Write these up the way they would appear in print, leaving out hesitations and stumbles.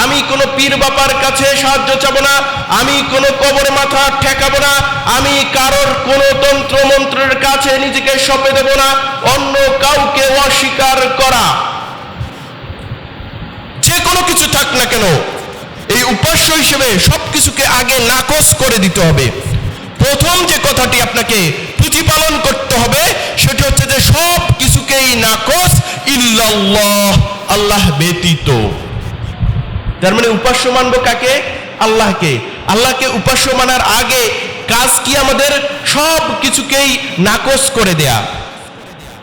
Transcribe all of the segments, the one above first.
আমি কোনো পীর বাবার কাছে সাহায্য চাবো না, আমি কোনো কবরে মাথা ঠেকাবো না, আমি কারোর কোনো তন্ত্র মন্ত্রের কাছে নিজেকে সঁপে দেব না। অন্য কাউকে অস্বীকার করা, যে কোনো কিছু থাক না কেন, এই উপাস্য হিসেবে সবকিছুকে আগে নাকচ করে দিতে হবে। প্রথম যে কথাটি আপনাকে প্রতিপালন করতে হবে সেটি হচ্ছে যে সব কিছুকেই নাকচ, ইল্লাল্লাহ, আল্লাহ ব্যতীত। তার মানে উপাস্য মানবো কাকে? আল্লাহকে। আল্লাহকে উপাস্য মানার আগে কাজ কি আমাদের? সব কিছুকেই নাকচ করে দেয়া।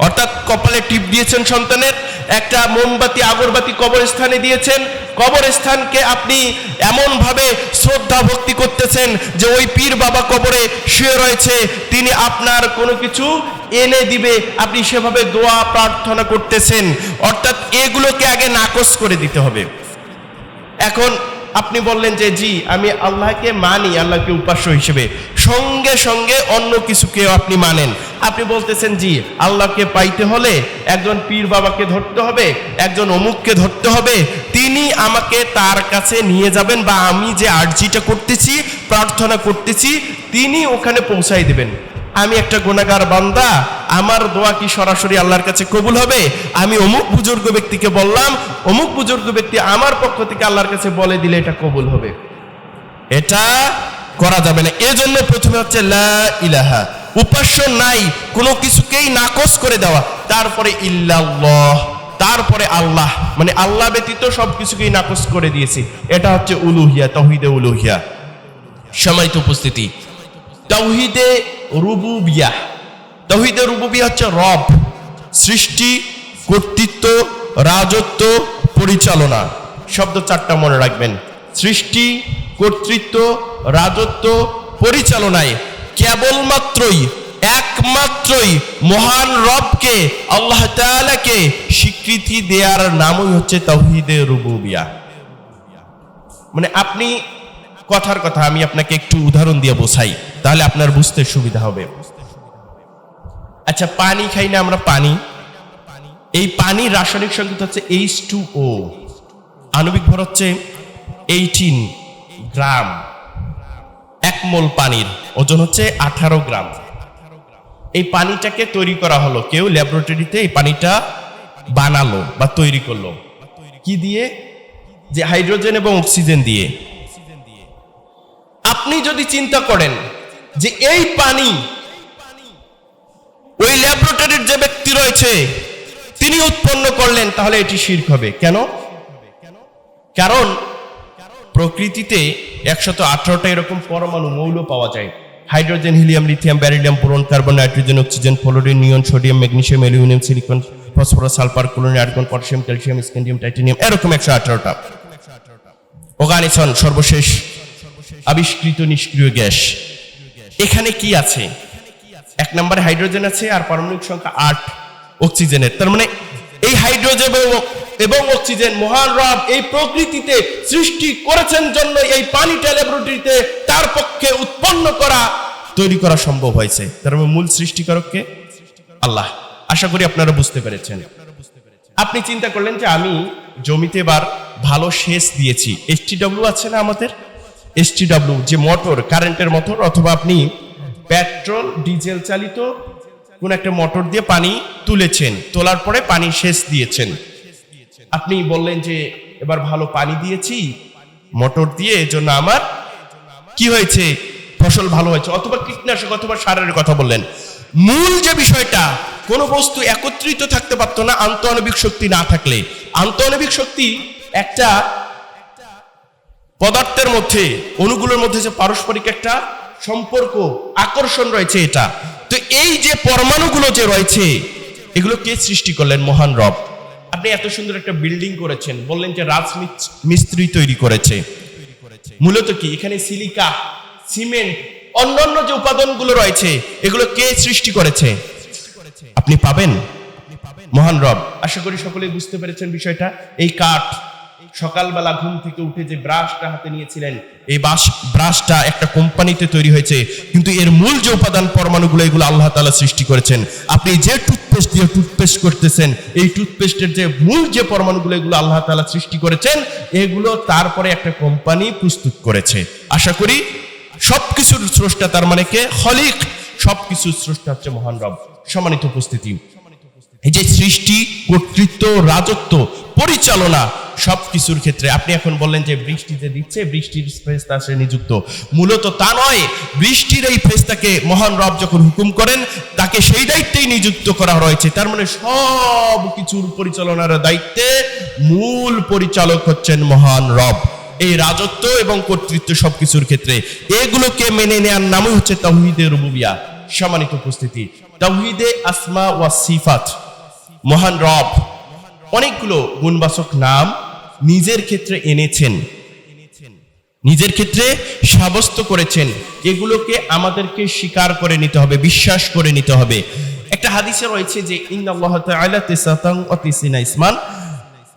অর্থাৎ কপালে টিপ দিয়েছেন সন্তানের, একটা মোমবাতি আগরবাতি কবরস্থানে দিয়েছেন, কবরস্থানকে আপনি এমন ভাবে শ্রদ্ধা ভক্তি করতেছেন যে ওই পীর বাবা কবরে শুয়ে রয়েছে, তিনি আপনার কোনো কিছু এনে দিবে, আপনি সেভাবে দোয়া প্রার্থনা করতেছেন। অর্থাৎ এগুলোকে আগে নাকচ করে দিতে হবে। এখন আপনি বললেন যে জি আমি আল্লাহকে মানি, আল্লাহকে উপাস্য হিসেবে, সঙ্গে সঙ্গে অন্য কিছুকেও আপনি মানেন। আপনি বলতেছেন জি আল্লাহকে পাইতে হলে একজন পীর বাবাকে ধরতে হবে, একজন অমুককে ধরতে হবে, তিনি আমাকে তার কাছে নিয়ে যাবেন, বা আমি যে আরজিটা করতেছি, প্রার্থনা করতেছি, তিনি ওখানে পৌঁছাই দেবেন। আমি একটা গুনাহগার বান্দা, আমার দোয়া কি সরাসরি আল্লাহর কাছে কবুল হবে? আমি অমুক বুজুর্গ ব্যক্তিকে বললাম, অমুক বুজুর্গ ব্যক্তি আমার পক্ষ থেকে আল্লাহর কাছে বলে দিলে এটা কবুল হবে? এটা করা যাবে না। এজন্য প্রথমে হচ্ছে লা ইলাহা, উপাস্য নাই, কোনো কিছুকেই নাকচ করে দেওয়া, তারপরে ইল্লাল্লাহ, তারপরে আল্লাহ, মানে আল্লাহ ব্যতীত সব কিছুকেই নাকচ করে দিয়েছি। এটা হচ্ছে উলুহিয়া, তাওহীদে উলুহিয়া। সম্মানিত উপস্থিতি, তাওহীদে রুবুবিয়াহ, তাওহীদে রুবুবিয়াহ হচ্ছে রব, সৃষ্টি, কর্তৃত্ব, রাজত্ব, পরিচালনা। শব্দ চারটা মনে রাখবেন: সৃষ্টি, কর্তৃত্ব, রাজত্ব, পরিচালনায় কেবলমাত্রই একমাত্রই মহান রবকে, আল্লাহ তাআলাকে স্বীকৃতি দেওয়ার নামই হচ্ছে তাওহীদে রুবুবিয়াহ। মানে আপনি কথার কথা আমি আপনাকে একটু উদাহরণ দিয়ে বোঝাই, তাহলে আপনার বুঝতে সুবিধা হবে। আচ্ছা, পানি খাই না আমরা? পানি, এই পানির রাসায়নিক সংকেত হচ্ছে H2O, আণবিক ভর হচ্ছে 18 গ্রাম। 1 মোল পানির ওজন হচ্ছে 18 গ্রাম। এই পানিটাকে তৈরি করা হলো, কেউ ল্যাবরেটরিতে এই পানিটা বানালো বা তৈরি করলো, কি দিয়ে? যে হাইড্রোজেন এবং অক্সিজেন দিয়ে। আপনি যদি চিন্তা করেন যে এই পানি ওই ল্যাবরেটরির যে ব্যক্তি রয়েছে তিনি উৎপন্ন করলেন, তাহলে এটি শিরক হবে। কেন? কারণ প্রকৃতিতে 118টা এরকম পরমাণু মৌল পাওয়া যায়: hydrogen, helium, lithium, beryllium, boron, carbon, nitrogen, oxygen, fluorine, neon, sodium, magnesium, aluminium, silicon, phosphorus, sulphur, chlorine, argon, potassium, calcium, scandium, titanium, এরকম 118টা। অর্গানিসন সর্বশেষ আবিষ্কৃত নিষ্ক্রিয় গ্যাস। এখানে কি আছে? 1 নম্বরে হাইড্রোজেন আছে, আর পারমাণবিক সংখ্যা 8 অক্সিজেনের। তার মানে এই হাইড্রোজেন এবং অক্সিজেন মহান রব এই প্রকৃতিতে সৃষ্টি করেছেন জন্য এই পানিটা ল্যাবরেটরিতে তার পক্ষে উৎপন্ন করা, তৈরি করা সম্ভব হয়েছে। তার মানে মূল সৃষ্টিকারককে আল্লাহ। আশা করি আপনারা বুঝতে পেরেছেন। আপনি চিন্তা করলেন যে আমি জমিতে এবার ভালো সেচ দিয়েছি, STW আছে না আমাদের? STW যে মোটর, কারেন্টের মোটর, অথবা আপনি পেট্রোল ডিজেল চালিত কোন একটা মোটর দিয়ে পানি তুলেছেন, তোলার পরে পানি সেচ দিয়েছেন। আপনি বললেন যে এবার ভালো পানি দিয়েছি মোটর দিয়ে, এজন্য আমার কি হয়েছে? ফসল ভালো হয়েছে। অথবা কীটনাশক অথবা সারের কথা বললেন। মূল যে বিষয়টা, কোন বস্তু একত্রিত থাকতে পারতো না আন্তঃআণবিক শক্তি না থাকলে। আন্তঃআণবিক শক্তি একটা পদার্থের মধ্যে, অণুগুলোর মধ্যে যে পারস্পরিক একটা সম্পর্ক, আকর্ষণ রয়েছে, এটা তো এই যে পরমাণুগুলো যে রয়েছে, এগুলো কে সৃষ্টি করলেন? মহান রব। আপনি এত সুন্দর একটা বিল্ডিং করেছেন, বললেন যে রাজমিস্ত্রি তৈরি করেছে। মূলত কি এখানে সিলিকা, সিমেন্ট, অন্যান্য যে উপাদানগুলো রয়েছে, এগুলো কে সৃষ্টি করেছে? আপনি পাবেন মহান রব। আশা করি সকলেই বুঝতে পেরেছেন বিষয়টা। এই কাঠ সকালবেলা ঘুম থেকে উঠে যে ব্রাশটা হাতে নিয়েছিলেন, এই ব্রাশটা একটা কোম্পানিতে তৈরি হয়েছে, কিন্তু এর মূল যে উপাদান পরমাণুগুলো, এগুলো আল্লাহ তাআলা সৃষ্টি করেছেন। আপনি যে টুথপেস্ট দিয়ে টুথপেস্ট করতেছেন, এই টুথপেস্টের যে মূল যে পরমাণুগুলো, এগুলো আল্লাহ তাআলা সৃষ্টি করেছেন, এগুলো তারপরে একটা কোম্পানি প্রস্তুত করেছে। আশা করি সবকিছুর স্রষ্টা তার মানে কে? খলিক। সবকিছুর স্রষ্টা হচ্ছে মহান রব। সম্মানিত উপস্থিতি, এই যে সৃষ্টি, কর্তৃত্ব, রাজত্ব, পরিচালনা সবকিছুর ক্ষেত্রে আপনি এখন বললেন যে বৃষ্টি যে দিচ্ছে, বৃষ্টির ফেরেশতা সে নিযুক্ত, মূলত তা নয়। বৃষ্টির এই ফেরেশতাকে মহান রব যখন হুকুম করেন, তাকে সেই দায়িত্বেই নিযুক্ত করা হয়েছে। তার মানে সব কিছুর পরিচালনার দায়িত্বে মূল পরিচালক হচ্ছেন মহান রব। এই রাজত্ব এবং কর্তৃত্ব সবকিছুর ক্ষেত্রে এগুলোকে মেনে নেওয়ার নামই হচ্ছে তাওহীদে রুবুবিয়া। সম্মানিত উপস্থিতি, তাওহীদে আসমা ওয়া সিফাত, মহান রব অনেকগুলো গুণবাচক নাম নিজের ক্ষেত্রে এনেছেন, নিজের ক্ষেত্রে সাব্যস্ত করেছেন। এগুলোকে আমাদেরকে স্বীকার করে নিতে হবে, বিশ্বাস করে নিতে হবে। একটা হাদিসে রয়েছে যে ইন্নাল্লাহ তাআলা তিসআতান ওয়া তিসিনা ইসমান,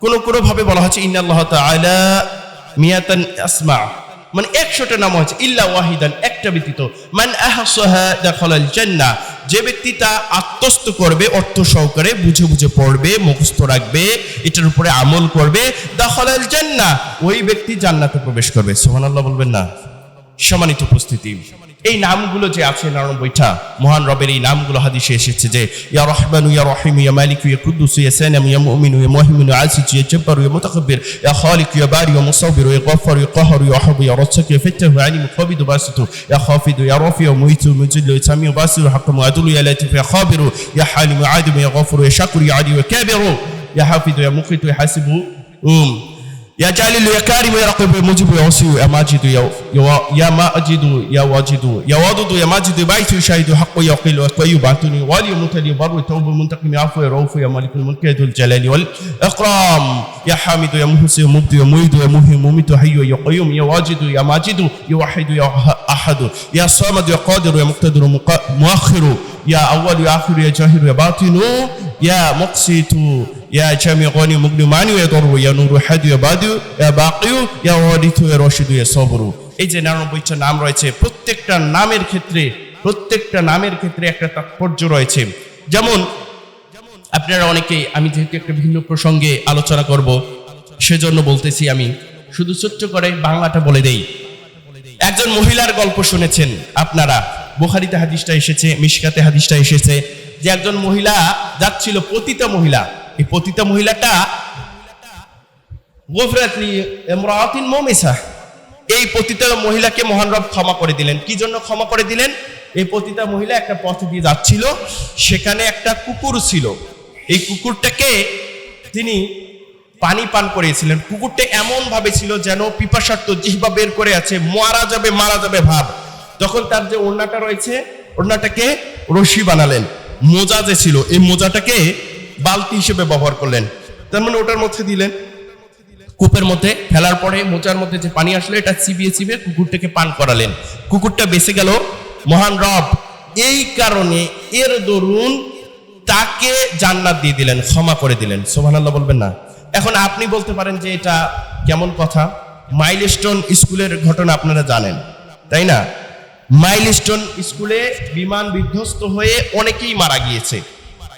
কোন কোন ভাবে বলা হচ্ছে ইন্নাল্লাহ তাআলা মিয়াতান আসমা, মানে 100টা নাম আছে, ইল্লা ওয়াহিদান, একটা ব্যতীত, মান আহসাহা দাখালাল জান্নাহ, যে ব্যক্তি তা আত্মস্থ করবে, অর্থ সহকারে বুঝে বুঝে পড়বে, মুখস্থ রাখবে, এটার উপরে আমল করবে, দাখালাল জান্নাহ, ওই ব্যক্তি জান্নাতে প্রবেশ করবে। সুবহানাল্লাহ বলবেন না? সম্মানিত উপস্থিতি, এই নামগুলো যে আছে 99টা মহান রবের, এই নামগুলো হাদিসে এসেছে যে ইয়া রহমানু ইয়া রহিম ইয়া মালিকু ইয়া কুদ্দুস ইয়া সালাম ইয়া মুমিনু ইয়া মুহাইমিন ইয়া আজিজ ইয়া জব্বার ইয়া মুতাকাব্বির ইয়া খালিক ইয়া বারি ইয়া মুসাব্বির ইয়া গফফার ইয়া কাহার ইয়া ওয়াহাব ইয়া রাজ্জাক ইয়া ফাত্তাহ ইয়া আলিম খাবিদ বাসিত ইয়া খাফিদ ইয়া রাফি ইয়া মুইত মুজিল ইয়া সামি ইয়া বাসির হাকাম আদুল ইয়া লাতিফ ইয়া খাবির ইয়া হালিম ইয়া আদিম ইয়া গফুর ইয়া শাকুর ইয়া আলি ইয়া কাবির ইয়া হাফিদ ইয়া মুকিত ইয়া হাসিবু يا جليل يا كريم يا رقيب يا مجيب يا وصي يا ماجد يا ماجد يا واجد يا ودود يا ماجد بايت شهيد حق يا قيل ويب عنتني ولي متلي بر توب منتقم يا عفو يا رؤوف يا مالك الملك ذو الجلال والاكرام يا حامد يا محسن يا مبدي يا معيد يا مهي مميت حي يا قيوم يا واجد يا ماجد يا وحيد يا احد يا صامد يا قادر يا مقتدر مؤخر يا اول يا اخر يا جاهر يا باطن يا مقسط يا جامع غني مغني ماني يا ضر يا نور حد يا بادي يا باقي يا وارث يا راشد يا صبر। এই যে 99টা নাম রয়েছে, প্রত্যেকটা নামের ক্ষেত্রে একটা তাৎপর্য রয়েছে। যেমন আপনারা অনেকেই, আমি যেহেতু একটা ভিন্ন প্রসঙ্গে আলোচনা করব সেজন্য বলতেছি, আমি শুধু ছোট্ট করে বাংলাটা বলে দেই। একজন মহিলার গল্প শুনেছেন আপনারা, বুখারীতে হাদিসটা এসেছে, মিশকাতে হাদিসটা এসেছে যে একজন মহিলা যাচ্ছিল, পতিতা মহিলা। এই পতিতা মহিলাটা গফরাতলি ইমরাআতিন মুমিসা, এই পতিতা মহিলাকে মহান রব ক্ষমা করে দিলেন। কি জন্য ক্ষমা করে দিলেন? এই পতিতা মহিলা একটা পথ দিয়ে যাচ্ছিল, সেখানে একটা কুকুর ছিল। এই কুকুরটাকে তিনি পানি পান করিয়েছিলেন। কুকুরটা এমন ভাবে ছিল যেন পিপাসার্ত, জিহ্বা বের করে আছে, মারা যাবে ভাব। তখন তার যে ওড়নাটা রয়েছে, ওড়নাটাকে রশি বানালেন। মোজা যে ছিল, এই মোজাটাকে বালতি হিসেবে ব্যবহার করলেন। তার মানে ওটার মধ্যে দিলেন, কূপের মধ্যে ফেলার পরে মোজার মধ্যে যে পানি আসলে এটা চিবিয়ে কুকুরটাকে পান করালেন। কুকুরটা বেঁচে গেল। মহান রব এই কারণে, এর দরুন তাকে জান্নাত দিয়ে দিলেন, ক্ষমা করে দিলেন। সুবহানাল্লাহ বলবেন না? এখন আপনি বলতে পারেন যে এটা কেমন কথা? মাইলস্টোন স্কুলের ঘটনা আপনারা জানেন, তাই না? মাইলস্টোন স্কুলে বিমান বিধ্বস্ত হয়ে অনেকেই মারা গিয়েছে।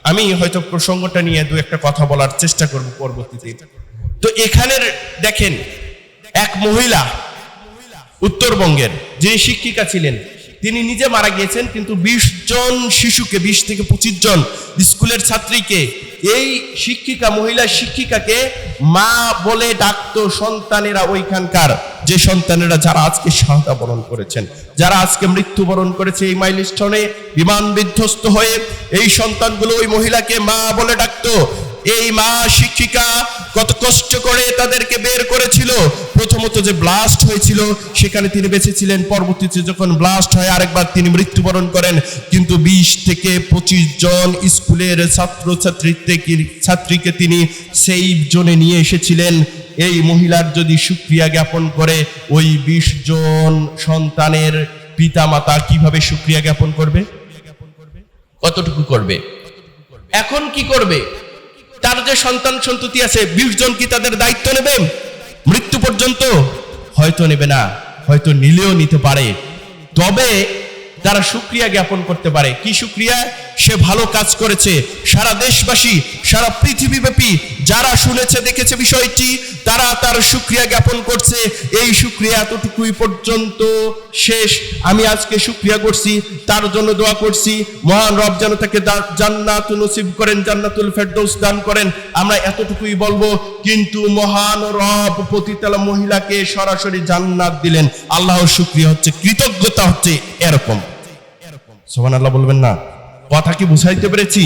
আমি হয়তো প্রসঙ্গটা নিয়ে দু একটা কথা বলার চেষ্টা করব পরবর্তীতে। তো এখানের দেখেন, এক মহিলা উত্তরবঙ্গের, যিনি শিক্ষিকা ছিলেন, তিনি নিজে মারা গিয়েছেন, কিন্তু 20 জন শিশুকে, 20 থেকে 25 জন স্কুলের ছাত্রীকে এই শিক্ষিকা, মহিলা শিক্ষিকাকে মা বলে ডাকতো সন্তানেরা, ওইখানকার যে সন্তানেরা যারা আজকে শাহাদা বরণ করেছেন, যারা আজকে মৃত্যুবরণ করেছে এই মাইলস্টোনে বিমান বিধ্বস্ত হয়ে, এই সন্তানগুলো ওই মহিলাকে মা বলে ডাকতো। এই মা শিক্ষিকা কত কষ্ট করে তাদেরকে বের করেছিল। প্রথমত যে ব্লাস্ট হয়েছিল সেখানে তিনি বেঁচে ছিলেন, পরবর্তীতে যখন ব্লাস্ট হয় আরেকবার তিনি মৃত্যুবরণ করেন। কিন্তু 20 থেকে 25 জন স্কুলের ছাত্রীকে তিনি সেই জোনে নিয়ে এসেছিলেন। এই মহিলার যদি শুকরিয়া জ্ঞাপন করে, ওই 20 জন সন্তানের পিতা মাতা কিভাবে শুকরিয়া জ্ঞাপন করবে? কতটুকু করবে? এখন কি করবে? তার যে সন্তান সন্ততি আছে, 20 জন কি তাদের দায়িত্ব নেবেন? পর্যন্ত হয়তো নেবে না, হয়তো নিলেও নিতে পারে, তবে তারা শুকরিয়া জ্ঞাপন করতে পারে। কি শুকরিয়া? সে ভালো কাজ করেছে। সারা দেশবাসী, সারা পৃথিবীব্যাপী যারা শুনেছে দেখেছে বিষয়টি, তারা তার শুকরিয়া জ্ঞাপন করছে। এই শুকরিয়া এতটুকুই পর্যন্ত শেষ। আমি আজকে শুকরিয়া করছি, তার জন্য দোয়া করছি, মহান রব যেন তাকে জান্নাত নসিব করেন, জান্নাতুল ফেরদৌস দান করেন, আমরা এতটুকুই বলবো। কিন্তু মহান রব পতিতালা মহিলাকে সরাসরি জান্নাত দিলেন। আল্লাহর শুকরিয়া হচ্ছে, কৃতজ্ঞতা হচ্ছে এরকম। সুবহানাল্লাহ বলবেন না? কথা কি বুঝাইতে পেরেছি?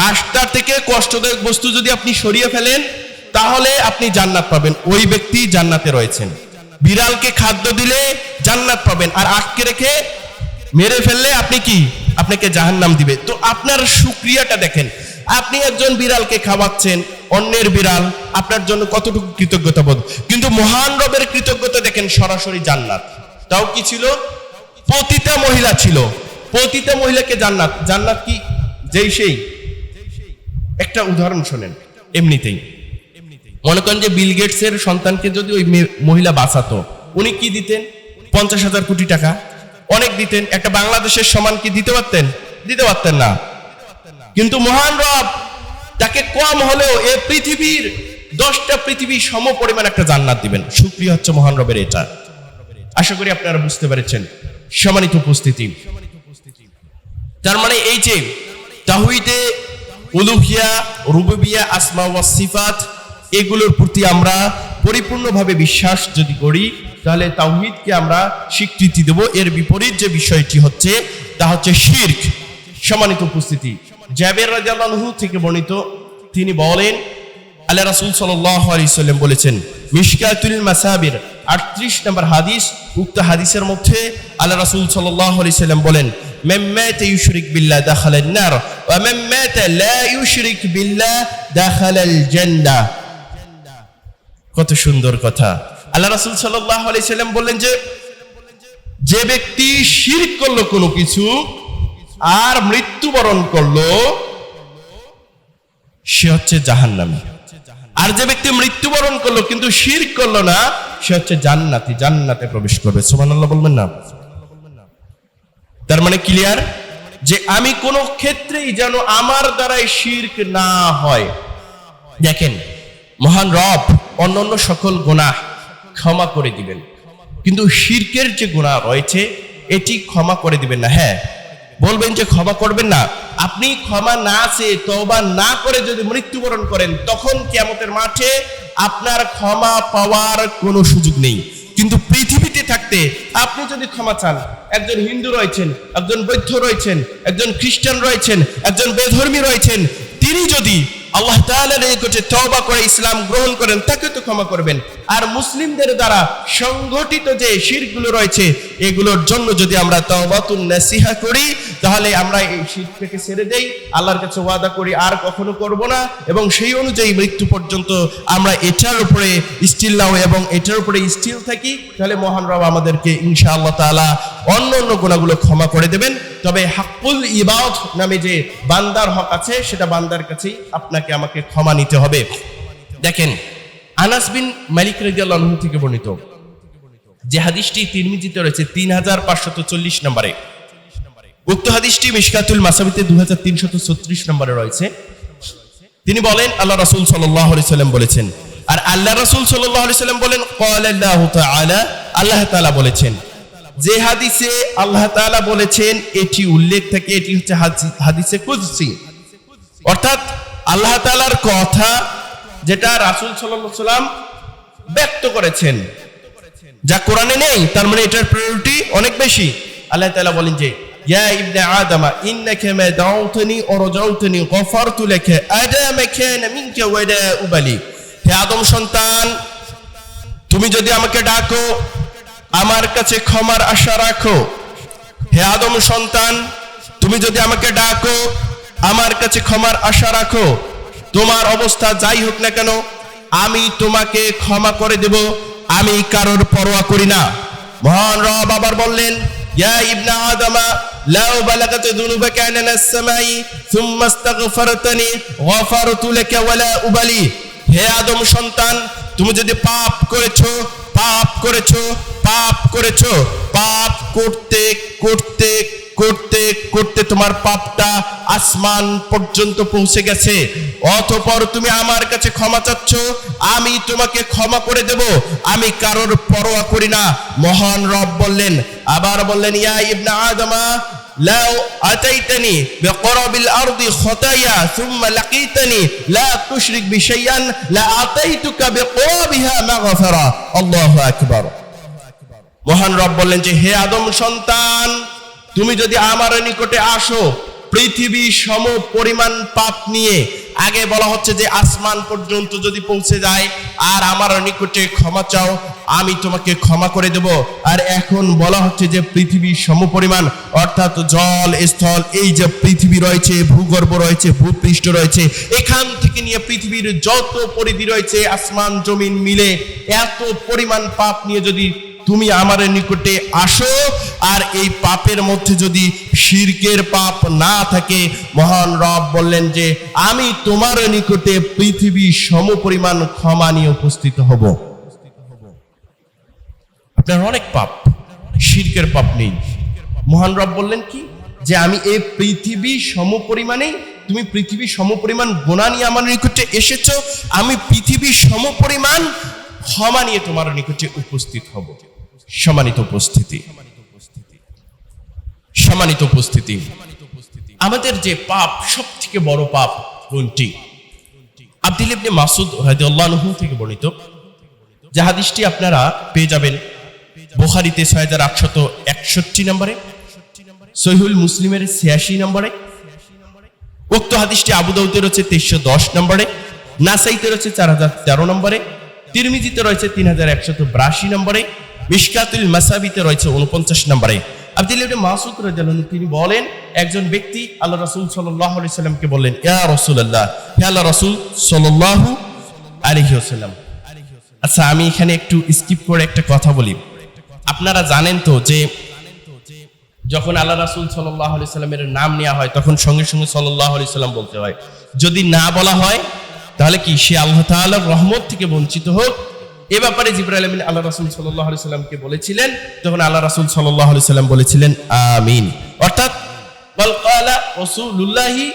রাস্তা থেকে কষ্টদায়ক বস্তু যদি আপনি সরিয়ে ফেলেন তাহলে আপনি জান্নাত পাবেন, ওই ব্যক্তি জান্নাতে রয়েছেন। বিড়ালকে খাদ্য দিলে জান্নাত পাবেন, আর আটকে রেখে মেরে ফেললে আপনি কি, আপনাকে জাহান্নাম দিবে। তো আপনার শুকরিয়াটা দেখেন, আপনি একজন বিড়ালকে খাওয়াচ্ছেন, অন্যের বিড়াল, আপনার জন্য কতটুকু কৃতজ্ঞতা বোধ। কিন্তু মহান রবের কৃতজ্ঞতা দেখেন, সরাসরি জান্নাত। তাও কি ছিল? পতিতা মহিলা ছিল। পতিতা মহিলাকে জান্নাত। জান্নাত কি? যেই সেই। একটা উদাহরণ শোনেন এমনিতেই। মনে করেন যে বিল গেটসের সন্তানকে যদি ওই মহিলা বাঁচাতো, উনি কি দিতেন? 50,000 কোটি টাকা অনেক দিতেন। একটা বাংলাদেশের সমান কি দিতে পারতেন? দিতে পারতেন না। কিন্তু মহান রব তাকে কম হলেও এ পৃথিবীর 10টা পৃথিবী সম পরিমাণ একটা জান্নাত দিবেন। শুকরিয়া হচ্ছে মহান রবের এটা। আশা করি আপনারা বুঝতে পেরেছেন। সম্মানিত উপস্থিতি, তার মানে এই যে তাওহীদে উলুহিয়া, রুবুবিয়া, আসমা ওয়াস সিফাত, এগুলোর প্রতি আমরা পরিপূর্ণভাবে বিশ্বাস যদি করি তাহলে তাওহীদকে আমরা স্বীকৃতি দেব। এর বিপরীত যে বিষয়টি হচ্ছে তা হচ্ছে শিরক। সম্মানিত উপস্থিতি, জাবের রাদিয়াল্লাহু আনহু থেকে বর্ণিত, তিনি বলেন আল্লাহ রাসূল সাল্লাল্লাহু আলাইহি ওয়াসাল্লাম বলেছেন, মিশকাতুল মাসাবির 38 নম্বর হাদিস। উক্ত হাদিসের মধ্যে আল্লাহ রাসূল সাল্লাল্লাহু আলাইহি ওয়াসাল্লাম বলেন, মান মাতা ইউশরিক বিল্লাহ দাখালান নার ওয়া মান মাতা লা ইউশরিক বিল্লাহ দাখালাল জান্নাহ। কত সুন্দর কথা। আল্লাহ রাসূল সাল্লাল্লাহু আলাইহি ওয়াসাল্লাম বললেন যে ব্যক্তি শিরক করলো কোনো কিছু আর মৃত্যুবরণ করলো, সে হচ্ছে জাহান্নামী। আর যে ব্যক্তি মৃত্যুবরণ করলো কিন্তু শিরক করলো না, সে হচ্ছে জান্নাতি, জান্নাতে প্রবেশ করবে। সুবহানাল্লাহ বলবেন না? তার মানে ক্লিয়ার যে আমি কোনো ক্ষেত্রেই যেন আমার দ্বারাই শিরক না হয়। দেখেন, মহান রব অন্যান্য সকল গুনাহ ক্ষমা করে দিবেন, কিন্তু শিরকের যে গুনাহ রয়েছে এটি ক্ষমা করে দিবেন না। হ্যাঁ, বলবেন যে ক্ষমা করবেন না। আপনি ক্ষমা না চেয়ে তওবা না করে যদি মৃত্যুবরণ করেন, তখন কিয়ামতের মাঠে আপনার ক্ষমা পাওয়ার কোনো সুযোগ নেই। কিন্তু পৃথিবীতে থাকতে আপনি যদি ক্ষমা চান, একজন হিন্দু রয়েছেন, একজন বৌদ্ধ রয়েছেন, একজন খ্রিস্টান রয়েছেন, একজন বেধর্মী রয়েছেন, তিনি যদি আল্লাহ তাআলার নিকটে তওবা করে ইসলাম গ্রহণ করেন, তাকে তো ক্ষমা করবেন। আর মুসলিমদের দ্বারা সংগঠিত যে শিরকগুলো রয়েছে, এগুলোর জন্য যদি আমরা তওবাতুন নাসিহা করি, তাহলে আমরা এই শিরক থেকে ছেড়ে দেই, আল্লাহর কাছে ওয়াদা করি আর কখনো করব না, এবং সেই অনুযায়ী মৃত্যু পর্যন্ত আমরা এটার উপরে স্টিল নাও এবং এটার উপরে স্টিল থাকি, তাহলে মহান রব আমাদেরকে ইনশাআল্লাহ তাআলা অন্য অন্য গুনাহগুলো ক্ষমা করে দেবেন। তবে হাক্কুল ইবাদ নামে যে বান্দার হক আছে, সেটা বান্দার কাছেই আপনাকে আমাকে ক্ষমা নিতে হবে। দেখেন, আনাস বিন মালিক রাদিয়াল্লাহু আনহু থেকে বর্ণিত যে হাদিসটি তিরমিজিতে রয়েছে 3540 নম্বরে, উক্ত হাদিসটি মিশকাতুল মাসাবিতে 2336 নম্বরে রয়েছে। তিনি বলেন, আল্লাহ রাসূল সাল্লাল্লাহু আলাইহি সাল্লাম বলেছেন, আর আল্লাহ রাসূল সাল্লাল্লাহু আলাইহি সাল্লাম বলেন, ক্বালাল্লাহু তাআলা, আল্লাহ তাআলা বলেছেন। যে হাদিসে আল্লাহ তাআলা বলেছেন এটি উল্লেখ থাকে, এটি হচ্ছে হাদিসে কুদসি, অর্থাৎ আল্লাহ তাআলার কথা যেটা রাসূল সাল্লাল্লাহু আলাইহি সাল্লাম ব্যক্ত করেছেন, যা কোরআনে নেই। তার মানে এটার প্রায়োরিটি অনেক বেশি। আল্লাহ তাআলা বলেন যে, ইয়া ইবনে আদম ইন্নাকা মা দাউতনি ওয়া রাজাউতনি গফারতু লাকা আদামা কানা মিনকা ওয়া লা উবালি। হে আদম সন্তান, তুমি যদি আমাকে ডাকো, আমার কাছে ক্ষমার আশা রাখো। হে আদম সন্তান, তুমি যদি আমাকে ডাকো, আমার কাছে ক্ষমার আশা রাখো। তোমার অবস্থা যাই হোক না কেন, আমি তোমাকে ক্ষমা করে দেব, আমি কারোর পরোয়া করি না। মহান রব আবার বললেন, ইয়া ইবনে আদম লাউ বালাগাত যুনুবাকা আনাস সামাই সুম্মা ইস্তাগফারতানি গফারতু লাকা ওয়া লা উবালি। হে আদম সন্তান, তুমি যদি পাপ করেছো, পাপ করেছো, পাপ করেছো, পাপ করতে করতে করতে করতে তোমার পাপটা আসমান পর্যন্ত পৌঁছে গেছে, অতঃপর তুমি আমার কাছে ক্ষমা চাচ্ছ, আমি তোমাকে ক্ষমা করে দেব, আমি কারোর পরোয়া করি না। মহান রব বললেন, আবার বললেন, ইয়া ইবনা আদমা লাউ আতাইতানি বিকরাবিল আরদি খতায়া সুম্মা লাকিতানি লা তুশরিক বি শাইআন লা আতাইতুকা বিকরাবিহা মাগফিরা। আল্লাহু আকবার। মহান রব বললেন যে, হে আদম সন্তান, তুমি যদি আমার নিকটে আসো পৃথিবী সম পরিমাণ পাপ নিয়ে, আগে বলা হচ্ছে যে আসমান পর্যন্ত যদি পৌঁছে যায় আর আমার নিকটে ক্ষমা চাও, আমি তোমাকে ক্ষমা করে দেব। আর এখন বলা হচ্ছে যে পৃথিবী সমপরিমাণ, অর্থাৎ জল স্থল, এই যে পৃথিবী রয়েছে, ভূগর্ভ রয়েছে, ভূপৃষ্ঠ রয়েছে, এখান থেকে নিয়ে পৃথিবীর যত পরিধি রয়েছে, আসমান জমিন মিলে এত পরিমাণ পাপ নিয়ে যদি তুমি আমার নিকটে আসো, আর এই পাপের মধ্যে যদি শিরকের পাপ না থাকে, মহান রব বললেন যে আমি তোমার নিকটে পৃথিবী সমপরিমাণ ক্ষমা নিয়ে উপস্থিত হব। আপনার অনেক পাপ, শিরকের পাপ নেই। মহান রব বললেন কি, যে আমি এই পৃথিবী সমপরিমাণে, তুমি পৃথিবী সমপরিমাণ গুনাহ নিয়ে আমার নিকটে এসেছো, আমি পৃথিবী সমপরিমাণ ক্ষমা নিয়ে তোমার নিকটে উপস্থিত হব। সম্মানিত উপস্থিতি, সম্মানিত উপস্থিতি, আমাদের যে পাপ, সব থেকে বড় পাপ কোনটি? আব্দুল্লাহ ইবনে মাসউদ রাদিয়াল্লাহু আনহু থেকে বর্ণিত, যে হাদিসটি আপনারা পেয়ে যাবেন বুখারীতে 6861 নম্বরে, সহিহুল মুসলিমের 86 নম্বরে, উক্ত হাদিসটি আবু দাউদে রয়েছে 2310 নম্বরে, নাসাইতে রয়েছে 4013 নম্বরে, তিরমিজিতে রয়েছে 3182 নম্বরে, মিশকাতুল মাসাবিতে রয়েছে 49 নম্বরে। আব্দুল্লাহ ইবনে মাসউদ রাদিয়াল্লাহু আনহু তিনি বলেন, একজন ব্যক্তি আল্লাহ রাসূল সাল্লাল্লাহু আলাইহি সাল্লামকে বললেন, ইয়া রাসূলুল্লাহ, হে আল্লাহ রাসূল সাল্লাল্লাহু আলাইহি ওয়াসাল্লাম। আচ্ছা, আমি এখানে একটু স্কিপ করে একটা কথা বলি। আপনারা জানেন তো যে যখন আল্লাহ রাসূল সাল্লাল্লাহু আলাইহি সাল্লামের নাম নেওয়া হয়, তখন সঙ্গে সঙ্গে সাল্লাল্লাহু আলাইহি সাল্লাম বলতে হয়। যদি না বলা হয় তাহলে কি সে আল্লাহ তাআলার রহমত থেকে বঞ্চিত হোক। এ ব্যাপারে জিবরাইল আমিন আল্লাহ রাসূল সাল্লাল্লাহু আলাইহি সাল্লামকে বলেছিলেন, তখন আল্লাহ রাসূল সাল্লাল্লাহু আলাইহি সাল্লাম বলেছিলেন আমিন, অর্থাৎ বল ক্বালা রাসূলুল্লাহি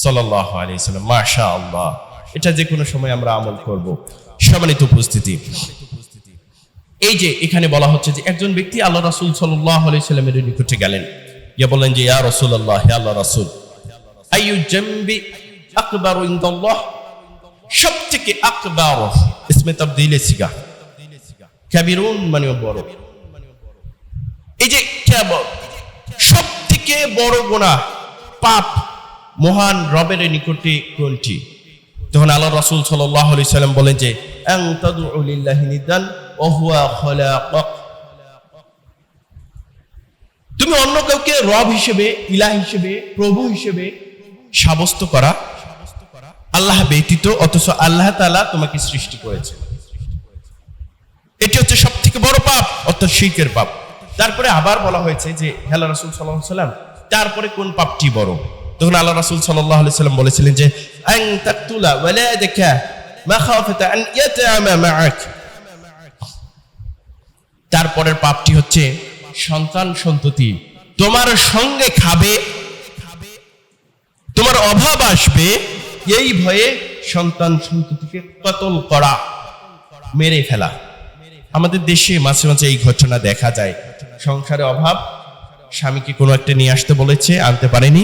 সাল্লাল্লাহু আলাইহি সাল্লাম। মাশাআল্লাহ, এটা যে কোনো সময় আমরা আমল করব। সম্মানিত উপস্থিতি, এই যে এখানে বলা হচ্ছে যে একজন ব্যক্তি আল্লাহ রাসূল সাল্লাল্লাহু আলাইহি সাল্লামের নিকটে গেলেন, গিয়ে বললেন যে ইয়া রাসূলুল্লাহ, হে আল্লাহ রাসূল, আইয়ু জামবি আকবারু ইনদাল্লাহ, সবথেকে আকবার ইসমে তাবদীলে সিগা, কাবীরুন মানে বড়, এই যে সবথেকে বড় গুনাহ পাপ মহান রবের নিকটে কোনটি? তখন আল্লাহ রাসূল সাল্লাল্লাহু আলাইহি সাল্লাম বলেন যে আন তাদউ লিল্লাহি নিদান ওয়া হুয়া খালাকাক, তুমি অন্য কাউকে রব হিসেবে, ইলাহ হিসেবে, প্রভু হিসেবে সাব্যস্ত করা আল্লাহ ব্যতীত, অথচ আল্লাহ তাআলা তোমাকে সৃষ্টি করেছে। এটি হচ্ছে সবথেকে বড় পাপ, অর্থাৎ শিরকের পাপ। তারপরে আবার বলা হয়েছে যে আল্লাহ রাসূল সাল্লাল্লাহু আলাইহি সাল্লাম, তারপরে কোন পাপটি বড়? তখন আল্লাহ রাসূল সাল্লাল্লাহু আলাইহি সাল্লাম বলেছিলেন যে আন তাকতুলা ওয়ালাদাকা মাখাফাতা আন ইয়াতাআমা মাআক, তারপরের পাপটি হচ্ছে সন্তান সন্ততি তোমার সঙ্গে খাবে, তোমার অভাব আসবে, এই ভয়ে সন্তান সন্ততিকে কতল করা, মেরে ফেলা। আমাদের দেশে মাঝে মাঝে এই ঘটনা দেখা যায়। সংসারে অভাব, স্বামীকে কোনো একটা নিয়ে আসতে বলেছে, আনতে পারেনি,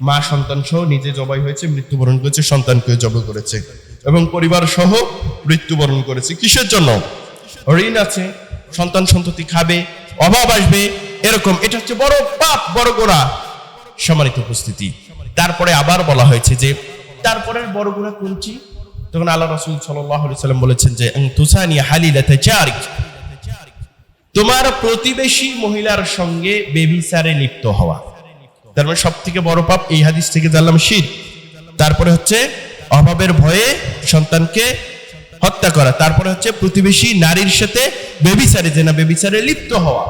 মা সন্তান সহ নিজে জবাই হয়েছে, মৃত্যুবরণ করেছে, সন্তানকে জবাই করেছে এবং পরিবার সহ মৃত্যুবরণ করেছে। কিসের জন্য? ঋণ আছে, সন্তান সন্ততি খাবে, অভাব আসবে, এরকম। এটা হচ্ছে বড় পাপ, বড় গোনা। সম্মানিত উপস্থিতি, তারপরে আবার বলা হয়েছে যে তারপরের বড় গুনাহ কোনটি? তখন আল্লাহ রাসূল সাল্লাল্লাহু আলাইহি সাল্লাম বলেছেন যে তুসানি হালিলাতা জারিক, তোমার প্রতিবেশী মহিলার সঙ্গে বেবিচারে লিপ্ত হওয়া। তার মানে সবথেকে বড় পাপ, এই হাদিস থেকে জানলাম শিরক। তারপরে হচ্ছে অভাবের ভয়ে সন্তানকে হত্যা করা, তারপরে হচ্ছে প্রতিবেশী নারীর সাথে বেবিচারে, যে না বেবিচারে লিপ্ত হওয়া।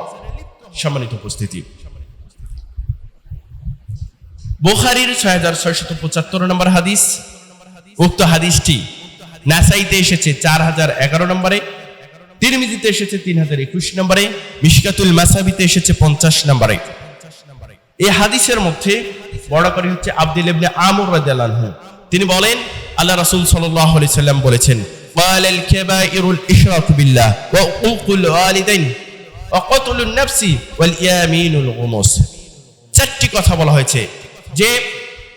সম্মানিত উপস্থিতি, বুখারীর 6675 নম্বর হাদিস, উক্ত হাদিসটি নাসাইতে এসেছে 4011 নম্বরে, তিরমিজিতে এসেছে 3021 নম্বরে, মিশকাতুল মাসাবিতে এসেছে 50 নম্বরে। এই হাদিসের মধ্যে বড় করে হচ্ছে আব্দুল্লাহ ইবনে আমর রাদিয়াল্লাহু আনহু, তিনি বলেন আল্লাহ রাসূল সাল্লাল্লাহু আলাইহি সাল্লাম বলেছেন, ওয়ালাল কাবাইরুল ইশরাকু বিল্লাহ ওয়া উকুল ওয়ালিদাইন ওয়া কতলুন নাফসি ওয়াল ইয়ামিনুল গুমুস। চারটি কথা বলা হয়েছে যে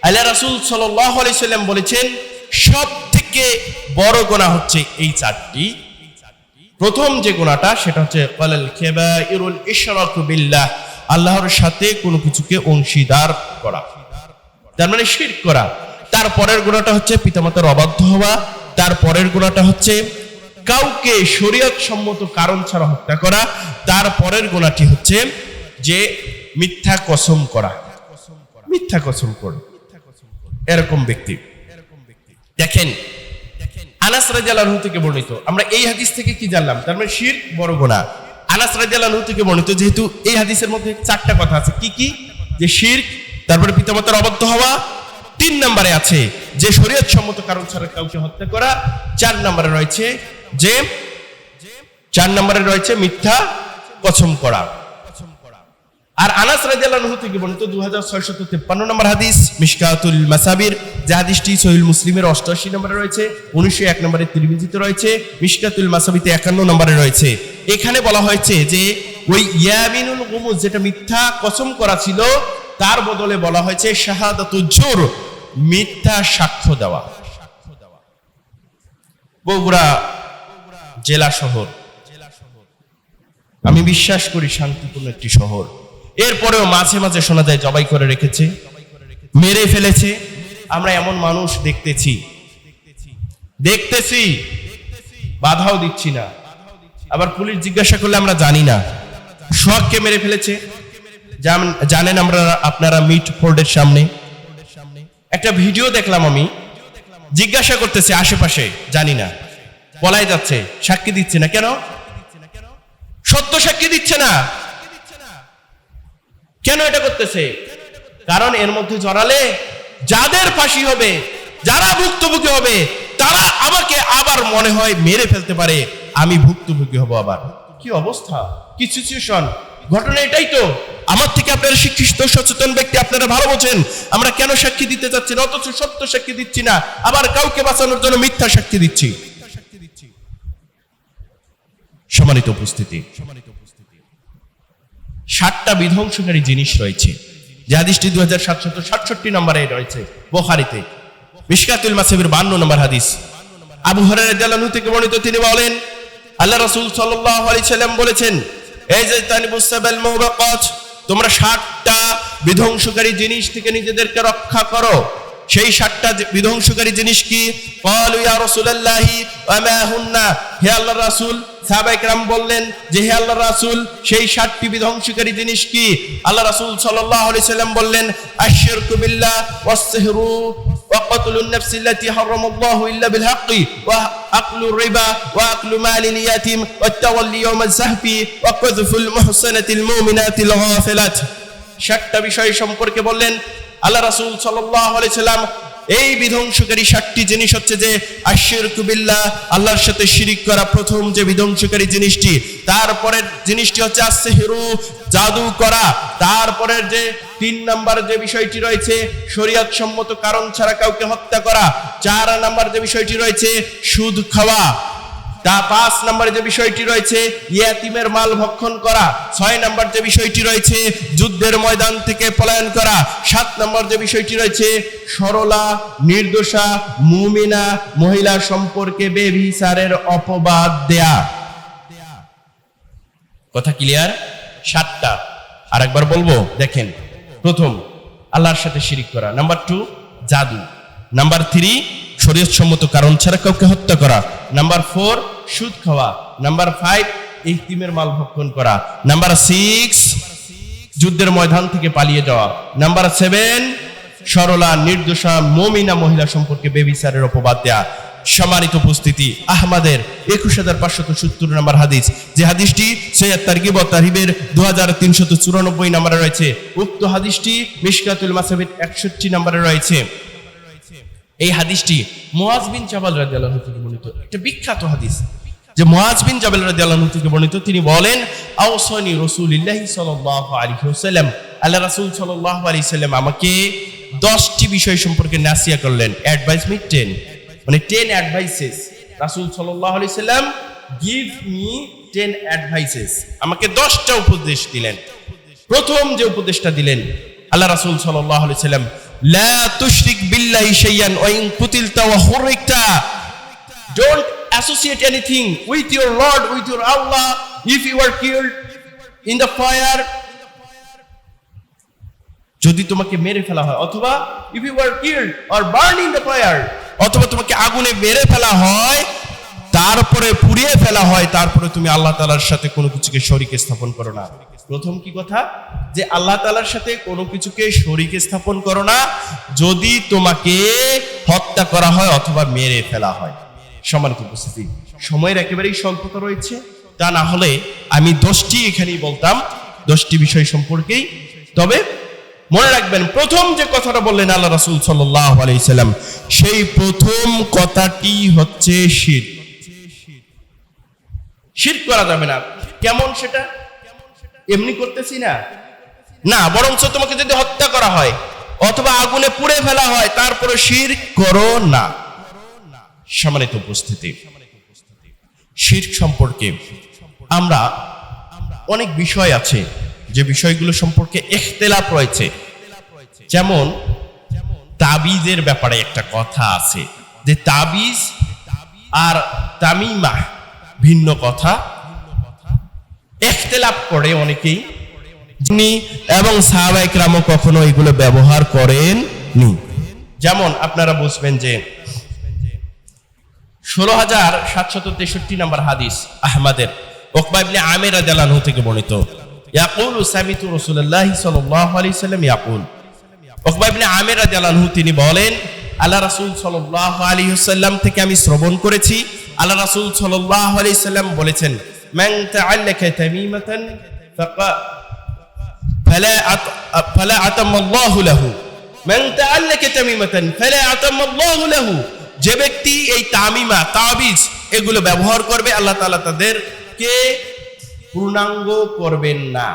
আল্লাহ রাসূল সাল্লাল্লাহু আলাইহি সাল্লাম বলেছেন সবথেকে বড় গুনাহ হচ্ছে এই চারটি। প্রথম যে গুনাহটা সেটা হচ্ছে ওয়ালাল কাবাইরুল ইশরাকু বিল্লাহ, আল্লাহর সাথে কোনো কিছুকে অংশীদার করা, তার মানে শিরক করা। তারপরের গুনাহটা হচ্ছে পিতামাতার অবাধ্য হওয়া। তারপরের গুনাহটা হচ্ছে কাউকে শরীয়ত সম্মত কারণ ছাড়া হত্যা করা। তারপরের গুনাহটি হচ্ছে যে মিথ্যা কসম করা, মিথ্যা কসম করা এরকম ব্যক্তি। দেখেন আনাস রাদিয়াল্লাহু আনহু থেকে বর্ণিত, আমরা এই হাদিস থেকে কি জানলাম? তার মানে শিরক বড় গুনাহ। আনাস রাদিয়াল্লাহু আনহু থেকে বর্ণিত, যেহেতু এই হাদিসের মধ্যে চারটা কথা আছে, কি কি? যে শিরক, তারপরে পিতামাতার অবাধ্য হওয়া, 3 নম্বরে আছে যে শরীয়ত সম্মত কারণ ছাড়া কাউকে হত্যা করা, 4 নম্বরে রয়েছে মিথ্যা কসম করা। আর আনাস রাদিয়াল্লাহু আনহু থেকে বর্ণিত 2653 নম্বর হাদিস মিশকাতুল মাসাবির, যে হাদিসটি সহিহ মুসলিমের 88 নম্বরে রয়েছে, 1901 নম্বরে তিরমিজিতে রয়েছে, মিশকাতুল মাসাবিতে 51 নম্বরে রয়েছে। এখানে বলা হয়েছে যে ওই ইয়ামিনুল গুমুস, যেটা মিথ্যা কসম করা ছিল, তার বদলে বলা হয়েছে শাহাদাতুজ জুর, মিথ্যা সাক্ষ্য দেওয়া। বগুড়া জেলা শহর, আমি বিশ্বাস করি শান্তিপূর্ণ একটি শহর। এরপরেও মাঝে মাঝে শোনা যায় জবাই করে রেখেছে, মেরে ফেলেছে। আমরা এমন মানুষ দেখতেছি, বাধাও দিচ্ছি না। আবার পুলিশ জিজ্ঞাসা করলে আমরা জানি না সোহাগকে মেরে ফেলেছে। জানেন আপনারা মিট ফোর্ডের সামনে একটা ভিডিও দেখলাম, আমি জিজ্ঞাসা করতেছে আশেপাশে, জানি না, পলায় যাচ্ছে, সাক্ষী দিচ্ছে না। কেন? সত্য সাক্ষী দিচ্ছে না। কেন এটা করতেছে? কারণ এর মধ্যে জড়ালে যাদের ফাঁসি হবে, যারা ভুক্তভোগী হবে, তারা আমাকে আবার মনে হয় মেরে ফেলতে পারে, আমি ভুক্তভোগী হব। আবার কি অবস্থা, কি সিচুয়েশন! ঘটনা এটাই তো। আমার থেকে আপনারা শিক্ষিত সচেতন ব্যক্তি, আপনারা ভালো বোঝেন আমরা কেন সাক্ষী দিতে চাচ্ছি না, অথচ সত্য সাক্ষী দিচ্ছি না, আবার কাউকে বাঁচানোর জন্য মিথ্যা সাক্ষী দিচ্ছি। সম্মানিত উপস্থিতি, 7টা বিধ্বংসকারী জিনিস রয়েছে, যে হাদিসটি 2767 নম্বরে রয়েছে বুখারীতে, মিশকাতুল মাসাবির 52 নম্বর হাদিস। আবু হুরায়রা রাদিয়াল্লাহু আনহু থেকে বর্ণিত, তিনি বলেন আল্লাহ রাসূল সাল্লাল্লাহু আলাইহি সাল্লাম বলেছেন, এই যে তানিবুস সাবাল মুবাকাত, তোমরা 7টা বিধ্বংসকারী জিনিস থেকে নিজেদেরকে রক্ষা করো। সেই 7টা বিধ্বংসকারী জিনিস কি? ক্বালু ইয়া রাসূলুল্লাহি ওয়া মা হুন্না, হে আল্লাহর রাসূল। সাহাবায়ে কেরাম বললেন যে হে আল্লাহর রাসূল, সেই 7টি বিধ্বংসকারী জিনিস কি? আল্লাহ রাসূল সাল্লাল্লাহু আলাইহি সাল্লাম বললেন, আশ-শিরকু বিল্লাহ ওয়াস-সিহরু ওয়া কতলুন নাফসি আল্লাতী হারামাল্লাহু ইল্লা বিল হাক্কি ওয়া আকলুর রিবা ওয়া আকলু মালিল ইয়াতীম ওয়া তাওয়াল্লি ইয়াওমাজ যাহফি ওয়া কাযফুল মুহসানাতিল মুমিনাতিল গাফিলাত। 7টা বিষয় সম্পর্কে বললেন আল্লাহ রাসূল সাল্লাল্লাহু আলাইহি সাল্লাম। এই বিধ্বংসকারী 7টি জিনিস হচ্ছে যে আশ-শিরকু বিল্লাহ, আল্লাহর সাথে শিরিক করা প্রথম যে বিধ্বংসকারী জিনিসটি। তারপরের জিনিসটি হচ্ছে আস-সিহরু, জাদু করা। তারপরের যে 3 নম্বর যে বিষয়টি রয়েছে শরীয়ত সম্মত কারণ ছাড়া কাউকে হত্যা করা। 4 নম্বর যে বিষয়টি রয়েছে সুদ খাওয়া। 5 নম্বরে যে বিষয়টি রয়েছে ইয়াতীমের মাল ভক্ষণ করা। 6 নম্বর যে বিষয়টি রয়েছে যুদ্ধের ময়দান থেকে পলায়ন করা। 7 নম্বর যে বিষয়টি রয়েছে সরলা নির্দোষা মুমিনা মহিলা সম্পর্কে বেভিচারের অপবাদ দেয়া। কথা ক্লিয়ার? 7টা আরেকবার বলবো, দেখেন। প্রথম আল্লাহর সাথে শিরিক করা, নাম্বার 2 জাদু, নাম্বার 3 শরীয়ত সম্মত কারণ ছাড়া কাউকে হত্যা করা, নাম্বার 4 সুদ খাওয়া, নাম্বার 5 ইহতিমের মাল ভক্ষণ করা, নাম্বার 6 যুদ্ধের ময়দান থেকে পালিয়ে যাওয়া, নাম্বার 7 সরলা নির্দোষা মুমিনা মহিলা সম্পর্কে বেবিচারের অপবাদ দেয়া। সম্মানিত উপস্থিতি, আহমদের 21570 নম্বর হাদিস, যে হাদিসটি সহিহ তারগিব ওয়া তারহিবের 2394 নম্বরে রয়েছে। উক্ত হাদিসটি মিশকাতুল মাসাবির 61 নম্বরে রয়েছে। এই হাদিসটি মুআজ বিন জাবাল রাদিয়াল্লাহু থেকে বর্ণিত, একটা বিখ্যাত হাদিস, যে মুআজ বিন জাবাল রাদিয়াল্লাহু থেকে বর্ণিত। তিনি বলেন, আওসানি রাসূলুল্লাহি সাল্লাল্লাহু আলাইহি ওয়াসাল্লাম, আল্লাহ রাসূল সাল্লাল্লাহু আলাইহি সাল্লাম আমাকে 10টি বিষয় সম্পর্কে নাসিহা করলেন। অ্যাডভাইস মি 10, মানে 10 অ্যাডভাইসেস। রাসূল সাল্লাল্লাহু আলাইহি সাল্লাম গিভ মি 10 অ্যাডভাইসেস, আমাকে 10টা উপদেশ দিলেন। প্রথম যে উপদেশটা দিলেন আল্লাহ রাসূল সাল্লাল্লাহু আলাইহি সাল্লাম, লা তুশরিক বিল্লাহি শাইয়ান ওয়া ইন কুতিলতা ওয়া হুরিকতা, don't associate anything with your lord, with your Allah, if you are killed in the fire, যদি তোমাকে মেরে ফেলা হয়, অথবা if you are killed or burn in the fire, অথবা তোমাকে আগুনে মেরে ফেলা হয়, তারপরে পুড়িয়ে ফেলা হয়, তারপরে তুমি আল্লাহ তাআলার সাথে কোনো কিছুকে শরীক স্থাপন করো না। প্রথম কি কথা, যে আল্লাহ তাআলার সাথে কোনো কিছুকে শরীক স্থাপন করো না, যদি তোমাকে হত্যা করা হয় অথবা মেরে ফেলা হয়। সম্মানিত উপস্থিতি, সময়ের একেবারেই স্বল্পতা রয়েছে, তা না হলে আমি 10টি এখানেই বলতাম, 10টি বিষয় সম্পর্কেই। তবে মনে রাখবেন, প্রথম যে কথাটা বললেন আল্লাহ রাসূল সাল্লাল্লাহু আলাইহি সাল্লাম, সেই প্রথম কথাটি হচ্ছে শিরক। শিরক করা যাবে না। কেমন সেটা? এমনি করতেছি না, না, বরঞ্চ তোমাকে যদি হত্যা করা হয় অথবা আগুনে পুড়ে ফেলা হয়, তারপরে শিরক করো না। সম্মানিত উপস্থিতি, শিরক সম্পর্কে আমরা অনেক বিষয় আছে, যে বিষয়গুলো সম্পর্কে ইখতিলাফ রয়েছে। যেমন তাবিজের ব্যাপারে একটা কথা আছে, যে তাবিজ আর তামিমা ভিন্ন কথা, ইখতিলাফ করে অনেকেই, এবং সাহাবায়ে কেরামও কখনো এগুলো ব্যবহার করেননি। যেমন আপনারা বুঝবেন যে 16763 নম্বর হাদিস আহমদের, উকবা ইবনে আমির রাদিয়াল্লাহু আনহু থেকে বর্ণিত, ইয়াকুলু সামিতু রাসূলুল্লাহি সাল্লাল্লাহু আলাইহি সাল্লাম ইয়াকুল, উকবা ইবনে আমির রাদিয়াল্লাহু আনহু তিনি বলেন, আল্লাহ রাসূল সাল্লাল্লাহু আলাইহি ওয়াসাল্লাম থেকে আমি শ্রবণ করেছি, আল্লাহ রাসূল সাল্লাল্লাহু আলাইহি সাল্লাম বলেছেন, মান তাআল্লাকা তামিমাতান ফালা আতামাল্লাহু লাহু, মান তাআল্লাকা তামিমাতান ফালা আতামাল্লাহু লাহু, যে ব্যক্তি এই তামিমা, তাবিজ এগুলো ব্যবহার করবে, আল্লাহ তাআলা তাদেরকে পূর্ণাঙ্গ করবেন না।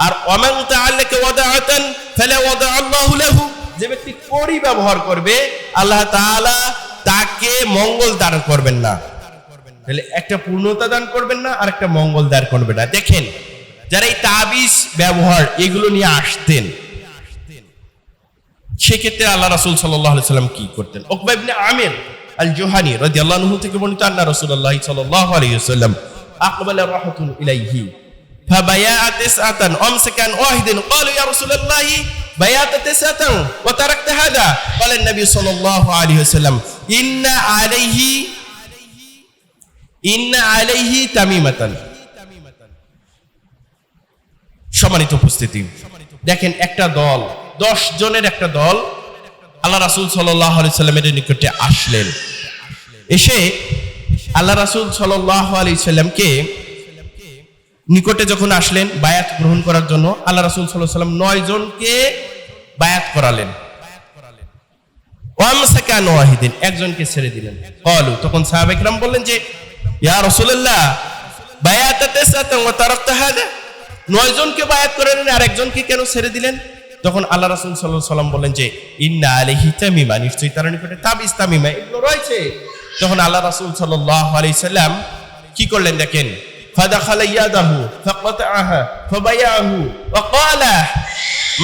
আর ওমান তাআল্লাকা ওয়াদাআতান ফালা ওয়াদাআল্লাহু লাহু, যে ব্যক্তি কড়ি ব্যবহার করবে, আল্লাহ তাআলা তাকে মঙ্গল দান করবেন না। তাহলে একটা পূর্ণতা দান করবেন না, আর একটা মঙ্গল দান করবেন না। দেখেন, যারা এই তাবিজ ব্যবহার এগুলো নিয়ে আসতেন, সেক্ষেত্রে আল্লাহ রাসূল সাল্লাল্লাহু আলাইহি সাল্লাম কি করতেন? উকবা ইবনে আমির আল জুহানি রাদিয়াল্লাহু আনহু থেকে বর্ণিত, আন্না রাসূলুল্লাহ সাল্লাল্লাহু আলাইহি ওয়াসাল্লাম আকবালা রাহাতুন ইলাইহি ফাবায়াআ তিসআতান আমসাকান ওয়াহিদান, ক্বালু ইয়া রাসূলুল্লাহ বায়াআতা তিসআতান ওয়া তারাকতা হাদা, ক্বালা নবী সাল্লাল্লাহু আলাইহি ওয়াসাল্লাম, ইন্না আলাইহি তামিমাতান। সম্মানিত উপস্থিতি, দেখেন, একটা দল, 10 জনের একটা দল আল্লাহ রাসূল সাল্লাল্লাহু আলাইহি সাল্লামের নিকটে আসলেন। এসে আল্লাহ রাসূল সাল্লাল্লাহু আলাইহি সাল্লামকে নিকটে যখন আসলেন বায়াত গ্রহণ করার জন্য, আল্লাহ রাসূল সাল্লাল্লাহু আলাইহি সাল্লাম 9 জনকে বায়াত করালেন। ওয়ামসাকা ওয়াহিদিন, একজনকে ছেড়ে দিলেন। ক্বালু, তখন সাহাবায়ে কেরাম বললেন যে, ইয়া রাসূলুল্লাহ বায়াতা তিসআতান ওয়া তারাকতা হাদা, 9 জনকে বায়াত করালেন, আর একজনকে কেন ছেড়ে দিলেন? তখন আল্লাহ রাসূল সাল্লাল্লাহু আলাইহি সাল্লাম বললেন যে, ইন্না আলাইহি তামিমা, নিশ্চয়ই তার নিকটে তাবিজ তামিমা এগুলো রয়েছে। তখন আল্লাহ রাসূল সাল্লাল্লাহু আলাইহি সাল্লাম কি করলেন? দেখেন, ফাদাখালা ইয়াদাহু ফাকাতাআহা ফাবায়াহু ওয়া ক্বালা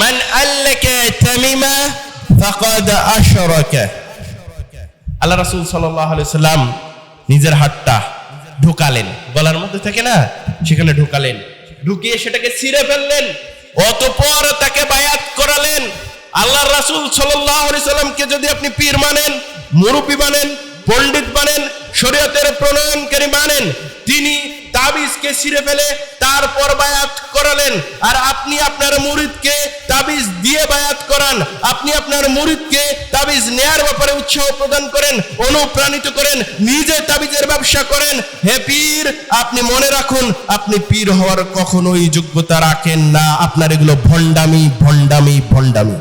মান আল্লাকা তামিমা ফাকাদ আশরাকা। আল্লাহ রাসূল সাল্লাল্লাহু আলাইহি সাল্লাম নিজের হাতটা ঢোকালেন, গলার মধ্যে থাকে না, সেখানে ঢোকালেন, ঢুকিয়ে সেটাকে ছিঁড়ে ফেললেন, অতঃপর তাকে বায়াত করালেন। আল্লাহর রাসূল সাল্লাল্লাহু আলাইহি সাল্লামকে যদি আপনি পীর মানেন, মুরব্বি মানেন, পণ্ডিত মানেন, শরীয়তের প্রণয়নকারী মানেন, তিনি তাবিজকে ছিঁড়ে ফেলে তারপর বায়াত করালেন। আর আপনি আপনার মুরিদকে তাবিজ দিয়ে বায়াত করান, আপনি আপনার মুরিদকে তাবিজ নেয়ার ব্যাপারে উৎসাহ প্রদান করেন, অনুপ্রাণিত করেন, নিজে তাবিজের ব্যবসা করেন। হে পীর, আপনি মনে রাখুন, আপনি পীর হওয়ার কখনোই যোগ্যতা রাখেন না। আপনার এগুলো ভণ্ডামি, ভণ্ডামি, ভণ্ডামি।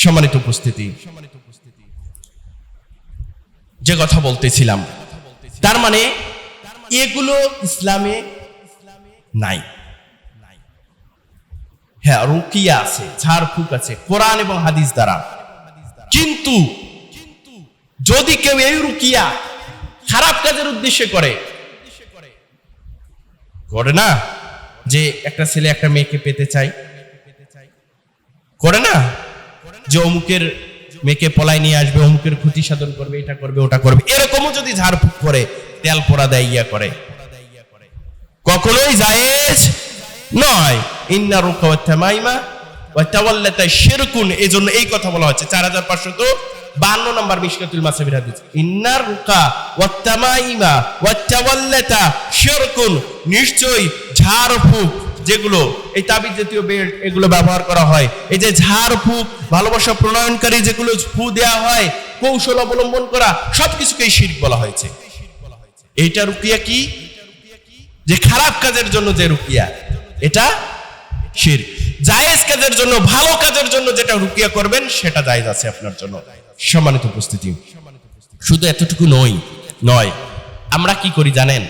সম্মানিত উপস্থিতি, যে কথা বলতেছিলাম, তার মানে এগুলো ইসলামে নাই। হ্যাঁ, রুকিয়া আছে, ঝাড়ফুঁক আছে কোরআন এবং হাদিস দ্বারা, কিন্তু যদি কেউ এই রুকিয়া খারাপ কাজের উদ্দেশ্যে করে না, যে একটা ছেলে একটা মেয়েকে পেতে চায়, করে না, যে অমুকের মেয়েকে পলায় নিয়ে আসবে, অমুকের ক্ষতি সাধন করবে, এটা করবে ওটা করবে, এরকমও যদি ঝাড়ফুঁক করে, তেল পোড়া দেয়, ইয়া করে, কখনোই জায়েজ নয়। ইন্না রুকা ওয়া তামাইমা ওয়া তাওয়াল্লাতা শিরকুন, এজন্য এই কথা বলা হচ্ছে 4552 নম্বর মিশকাতুল মাসাবির হাদিস। ইন্নার রুকা ওয়া তামাইমা ওয়া তাওয়াল্লাতা শিরকুন, নিশ্চয়ই ঝাড়ফুঁক যেগুলো, এই তাবিজ জাতীয় বেল্ট এগুলো ব্যবহার করা হয়, এই যে ঝাড়ফুঁক, ভালোবাসা প্রণয়নকারী যেগুলো ফু দেওয়া হয়, কৌশল অবলম্বন করা, সবকিছুকেই শিরক বলা হয়েছে। এইটা রুকিয়া কি? যে খারাপ কাজের জন্য যে রুকিয়া, এটা শিরক। জায়েজ কাজের জন্য, ভালো কাজের জন্য যেটা রুকিয়া করবেন সেটা জায়েজ আছে আপনার জন্য। সম্মানিত উপস্থিতি, শুধু এতটুকু নয়, আমরা কি করি জানেন?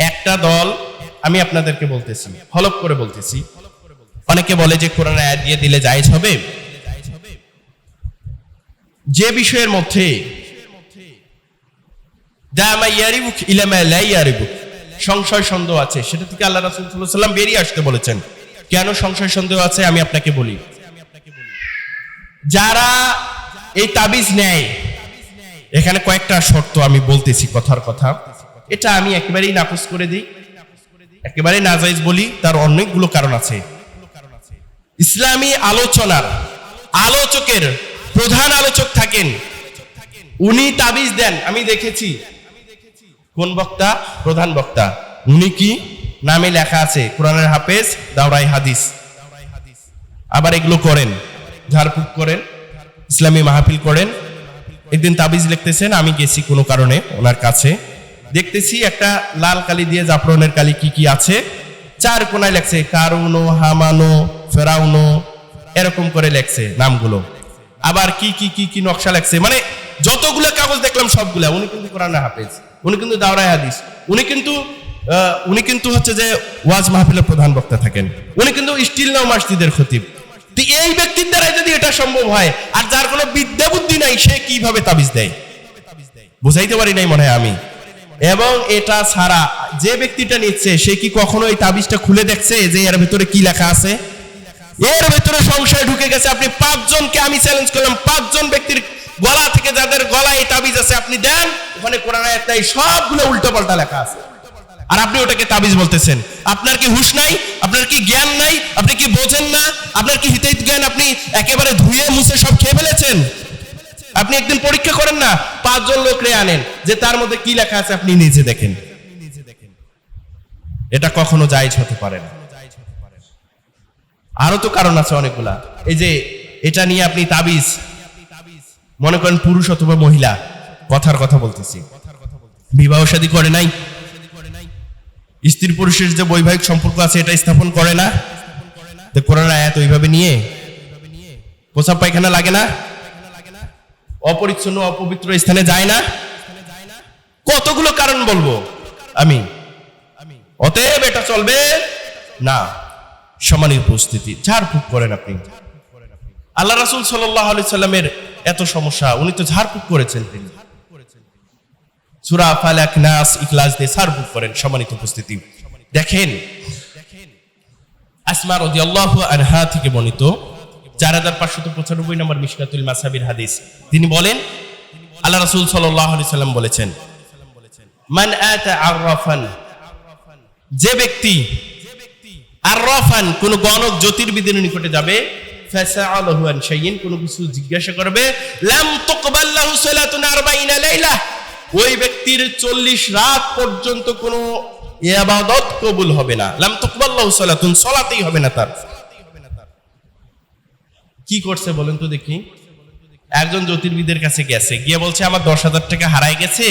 একটা দল, আমি আপনাদেরকে বলতেছি, হলফ করে বলতেছি, অনেকে বলে যে কোরআন আয়াত দিয়ে দিলে জায়েজ হবে। যে বিষয়ের মধ্যে সংশয় সন্দেহ আছে, সেটা থেকে আল্লাহ রাসূল সাল্লাল্লাহু আলাইহি ওয়াসাল্লাম বেরিয়ে আসতে বলেছেন। কেন সংশয় সন্দেহ আছে আমি আপনাকে বলি। যারা এই তাবিজ নেয়, এখানে কয়েকটা শর্ত আমি বলতেছি, কথার কথা, এটা আমি একেবারেই নাকচ করে দিই, একেবারেই নাজায়েজ বলি, তার অনেকগুলো কারণ আছে। ইসলামী আলোচনার আলোচকের প্রধান আলোচক থাকেন, উনি তাবিজ দেন, আমি দেখেছি। কোন বক্তা? প্রধান বক্তা। উনি কি নামে লেখা আছে কোরআনের হাফেজ, দাওরাই হাদিস, আবার এগুলো করেন, ঝাড়ফুঁক করেন, ইসলামী মাহফিল করেন। একদিন তাবিজ লিখতেছেন, আমি গেছি কোনো কারণে ওনার কাছে, দেখতেছি একটা লাল কালি দিয়ে জাফরানের কালি কি কি আছে, 4 কোনায় লেখছে কারুনো, হামানো, ফেরাউনো, এরকম করে লেখছে নামগুলো, আবার কি কি কি কি নকশা লেখছে, মানে যতগুলো কাগজ দেখলাম সবগুলা। উনি কিন্তু কোরআনের হাফেজ, উনি কিন্তু দাওরাই হাদিস, উনি কিন্তু হচ্ছে যে ওয়াজ মাহফিলের প্রধান বক্তা থাকেন, উনি কিন্তু স্টিল নাও মসজিদের খতিব। তো এই ব্যক্তির দ্বারা যদি এটা সম্ভব হয়, আর যার কোনো বিদ্যা বুদ্ধি নাই, সে কিভাবে তাবিজ দেয়? বুঝাইতে পারি নাই মনে হয় আমি। এবং এটা ছাড়া যে ব্যক্তিটা নিচ্ছে, সে কি কখনো এই তাবিজটা খুলে দেখছে যে এর ভিতরে কি লেখা আছে? এর ভিতরে সংশয় ঢুকে গেছে। আপনি 5 জনকে আমি চ্যালেঞ্জ করলাম, 5 জন ব্যক্তির গলা থেকে যাদের গলায় এই তাবিজ আছে আপনি দেন, ওখানে কোরআন আয়াত নাই, সবগুলো উল্টোপাল্টা লেখা আছে, আর আপনি ওটাকে তাবিজ বলতেছেন। আপনার কি হুঁশ নাই? আপনার কি জ্ঞান নাই? আপনি কি বোঝেন না? আপনার কি হিতাহিত জ্ঞান আপনি একেবারে ধুয়ে মুছে সব খেয়ে ফেলেছেন? আপনি একদিন পরীক্ষা করেন না, 5 জন লোকরে আনেন, যে তার মধ্যে কি লেখা আছে আপনি নিজে দেখেন। এটা কখনো জায়েজ হতে পারে না। আরো তো কারণ আছে অনেকগুলা। এই যে এটা নিয়ে আপনি তাবিজ, মনে করেন পুরুষ অথবা মহিলা, কথার কথা বলতেছি, বিবাহ শাদী করে নাই, স্ত্রী পুরুষের যে বৈবাহিক সম্পর্ক আছে এটা স্থাপন করে না, তো কোরআন আয়াত ওইভাবে নিয়ে প্রসাব পায়খানা লাগে না, অপরিচ্ছন্ন অপবিত্র স্থানে যায় না, কতগুলো কারণ বলবো আমি। অতএব এটা চলবে না। সম্মানিত উপস্থিতি, ঝাড়ফুঁক করেন আপনি। আল্লাহ রাসূল সাল্লাল্লাহু আলাইহি সাল্লামের এত সমস্যা, উনি তো ঝাড়ফুঁক করেছেন। তিনি সূরা ফালাক, নাস, ইখলাস দিয়ে ঝাড়ফুঁক করেন। সম্মানিত উপস্থিতি, দেখেন আসমা রাদিয়াল্লাহু আনহা থেকে বর্ণিত 4595 নম্বর মিশকাতুল মাসাবির হাদিস, তিনি বলেন, আল্লাহ রাসূল সাল্লাল্লাহু আলাইহি সাল্লাম বলেছেন, মান আতা আররাফান, যে ব্যক্তি আররাফান কোন গণক জ্যোতির্বিদের নিকটে যাবে, ফাসআলাহু আন শাইইন, কোন কিছু জিজ্ঞাসা করবে, লাম তুকবাল লাহু সালাতুন 40 লাইলা, ওই ব্যক্তির 40 রাত পর্যন্ত কোন ইবাদত কবুল হবে না। লাম তুকবাল লাহু সালাতুন, সালাতই হবে না তার। কি করছে বলেন তো দেখি? একজন জ্যোতির্বিদের কাছে গেছে, গিয়ে বলছে আমার 10,000 টাকা হারাই গেছে,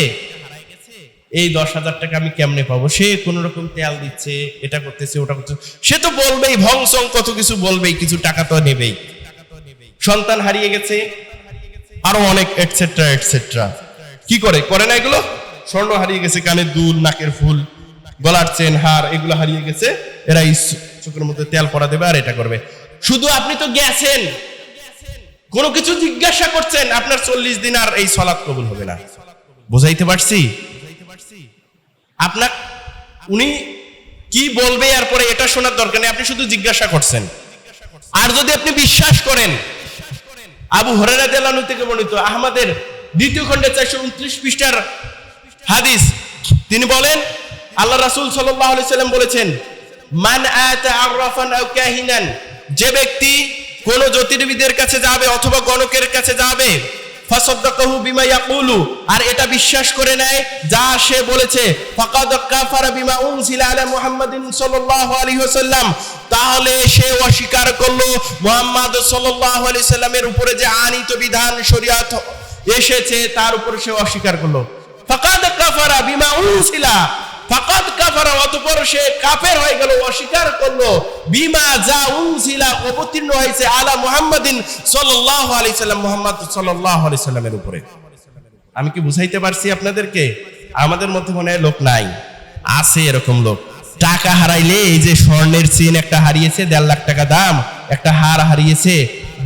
এই 10,000 টাকা আমি কেমনে পাবো? সে কোন রকম তেল দিচ্ছে, এটা করতেছে ওটা করতেছে, সে তো বলবেই, ভংসং কত কিছু বলবেই, কিছু টাকা তো নেবেই। সন্তান হারিয়ে গেছে, আরো অনেক এটসেট্রা এটসেট্রা। কি করে না এগুলো? স্বর্ণ হারিয়ে গেছে, কানের দুল, নাকের ফুল, গলার চেন, হার, এগুলো হারিয়ে গেছে। এরা চোখের মধ্যে তেল পড়া দেবে আর এটা করবে। শুধু আপনি তো গেছেন, কোনো কিছু জিজ্ঞাসা করছেন, আপনার 40 দিন আর এই সালাত কবুল হবে না। বুঝাইতে পারছি? আপনার উনি কি বলবে এরপরে এটা শোনার দরকার নেই, আপনি শুধু জিজ্ঞাসা করছেন। আর যদি আপনি বিশ্বাস করেন, আবু হুরায়রা রাদিয়াল্লাহু আনহু থেকে বর্ণিত আহমদের 2য় খণ্ডে 429 পৃষ্ঠার হাদিস, তিনি বলেন আল্লাহ রাসূল সাল্লাল্লাহু আলাইহি সাল্লাম বলেছেন, মান আতা আররাফান আও কাহিনান, যে ব্যক্তি কোন জ্যোতির্বিদের কাছে যাবে অথবা গণকের কাছে যাবে, ফাসাদ্দাকাহু বিমা ইয়াকুলু, আর এটা বিশ্বাস করে নেয় যা সে বলেছে, ফাকাদ কাফারা বিমা উনজিলা আলা মুহাম্মাদিন সাল্লাল্লাহু আলাইহি ওয়াসাল্লাম, তাহলে সে অস্বীকার করলো মুহাম্মদ সাল্লাল্লাহু আলাইহি সাল্লামের উপরে যে আনীত বিধান শরীয়ত এসেছে তার উপরে সে অস্বীকার করলো। ফাকাদ কাফারা বিমা উনজিলা, ফাকাদ কাফারা, অতঃপর সে কাফের হয়ে গেল, অস্বীকার করলো বিমা যা উনজিলা, অবতীর্ণ হয়েছে আলা মুহাম্মাদিন সাল্লাল্লাহু আলাইহি সাল্লাম, মুহাম্মদ সাল্লাল্লাহু আলাইহি সাল্লামের উপরে। আমি কি বুঝাইতে পারছি আপনাদেরকে? আমাদের মধ্যে মনে হয় লোক নাই, আছে এরকম লোক। টাকা হারাইলে, এই যে স্বর্ণের চেন একটা হারিয়েছে 1.5 লাখ টাকা দাম, একটা হার হারিয়েছে,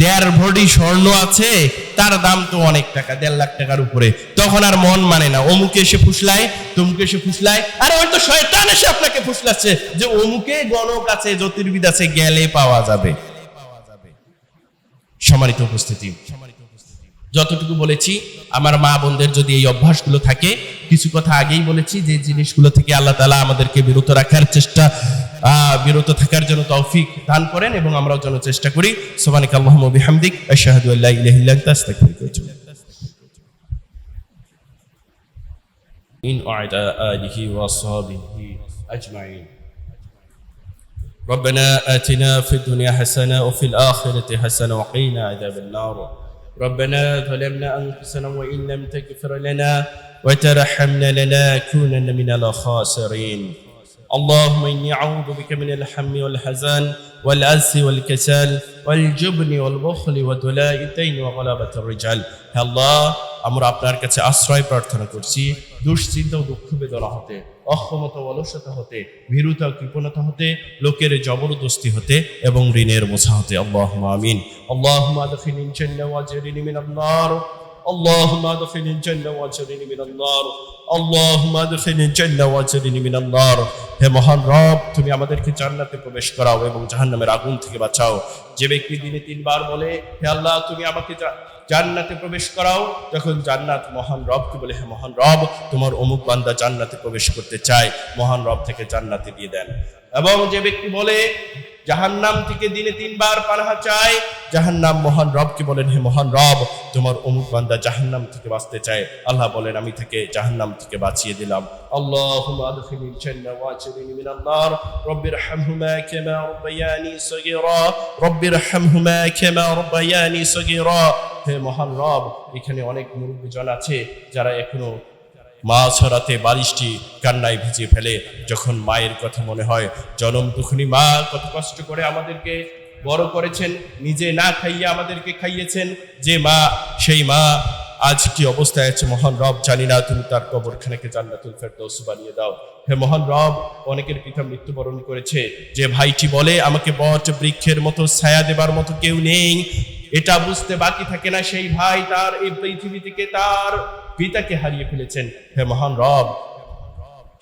1.5 ভরি স্বর্ণ আছে, তার দাম তো অনেক টাকা, 1.5 লাখ টাকার উপরে। তখন আর মন মানে না, অমুকে এসে ফুসলায়, তমুকে এসে ফুসলায়। আরে ওই তো শয়তান এসে আপনাকে ফুসলাচ্ছে যে অমুকে গণক আছে, জ্যোতির্বিদ আছে, গেলে পাওয়া যাবে। সম্মানিত উপস্থিতি, যতটুকু বলেছি, আমার মা বোনদের যদি এই অভ্যাসগুলো থাকে, কিছু কথা আগেই বলেছি, যে জিনিসগুলো থেকে আল্লাহ তাআলা আমাদেরকে বিরত থাকার জন্য তৌফিক দান করেন এবং আমরাও যেন চেষ্টা করি। সুবহানাকা আল্লাহুম্মা ওয়া বিহামদিক, আশহাদু আল্লা ইলাহা ইল্লা আনতা, আস্তাগফিরুকা ওয়া আতুবু ইন ওয়া আলিহি ওয়া সাহবিহি আজমাইন। ربنا آتنا في الدنيا حسنة وفي الآخرة حسنة وقنا عذاب النار. ربنا ظلمنا أنفسنا وإن لم تغفر لنا وترحمنا لنكونن من الخاسرين. اللهم إني أعوذ بك من الهم والحزن والعجز والكسل والجبن والبخل وضلاء الدين وغلبة الرجال. হে আল্লাহ, আমরা আপনার কাছে আশ্রয় প্রার্থনা করছি দুশ্চিন্তা ও দুঃখ বেদনা হতে, অক্ষমতা ও অলসতা হতে, ভীরুতা ও কৃপণতা হতে, লোকের জবরদস্তি হতে এবং ঋণের বোঝা হতে। আল্লাহুম্মা আমিন। আল্লাহুম্মা আদখিলনিল জান্নাহ ওয়াজরিনি মিনান নার। اللهم ادخلني الجنة واجرني من النار. اللهم ادخلني الجنة واجرني من النار. হে মহান রব, তুমি আমাদেরকে জান্নাতে প্রবেশ করাও এবং জাহান্নামের আগুন থেকে বাঁচাও। যে ব্যক্তি দিনে 3 বার বলে, হে আল্লাহ তুমি আমাকে জান্নাতে প্রবেশ করাও, যখন জান্নাত মহান রবকে বলে, হে মহান রব তোমার অমুক বান্দা জান্নাতে প্রবেশ করতে চায়, মহান রব থেকে জান্নাতে দিয়ে দেন। এবং যে ব্যক্তি বলে জাহান্নাম থেকে দিনে 3 বার পানাহা চায়, জাহান্নাম মহান রবকে বলেন, হে মহান রব তোমার অমুক বান্দা জাহান্নাম থেকে বাঁচতে চায়, আল্লাহ বলেন আমি থেকে জাহান্নাম থেকে বাঁচিয়ে দিলাম। আল্লাহুম্মা আদখিলনিল জান্নাহ ওয়াজরিনি মিনান নার। রব্বিরহামহুমা কামা রাব্বায়ানি সগীরা। রব্বিরহামহুমা কামা রাব্বায়ানি সগীরা। হে মহান রব, এখানে অনেক মুরব্বিজন আছে যারা এখনো মা ছড়াতে বালিশটি কান্নায় ভিজিয়ে ফেলে। যখন মায়ের কথা মনে হয়, জনম দুঃখিনী মা কত কষ্ট করে আমাদেরকে বড় করেছেন, নিজে না খাইয়ে আমাদেরকে খাইয়েছেন, যে মা, সেই মা আজ কি অবস্থায় আছে মহান রব জানি না, তুমি তার কবরখানাকে জান্নাতুল ফেরদৌস বানিয়ে দাও। হে মহান রব, অনেকের পিতা মৃত্যুবরণ করেছে, যে ভাইটি বলে আমাকে বট বৃক্ষের মতো ছায়া দেবার মতো কেউ নেই, এটা বুঝতে বাকি থাকে না, সেই ভাই তার এই পৃথিবী থেকে তার পিতাকে হারিয়ে ফেলেছেন। হে মহান রব,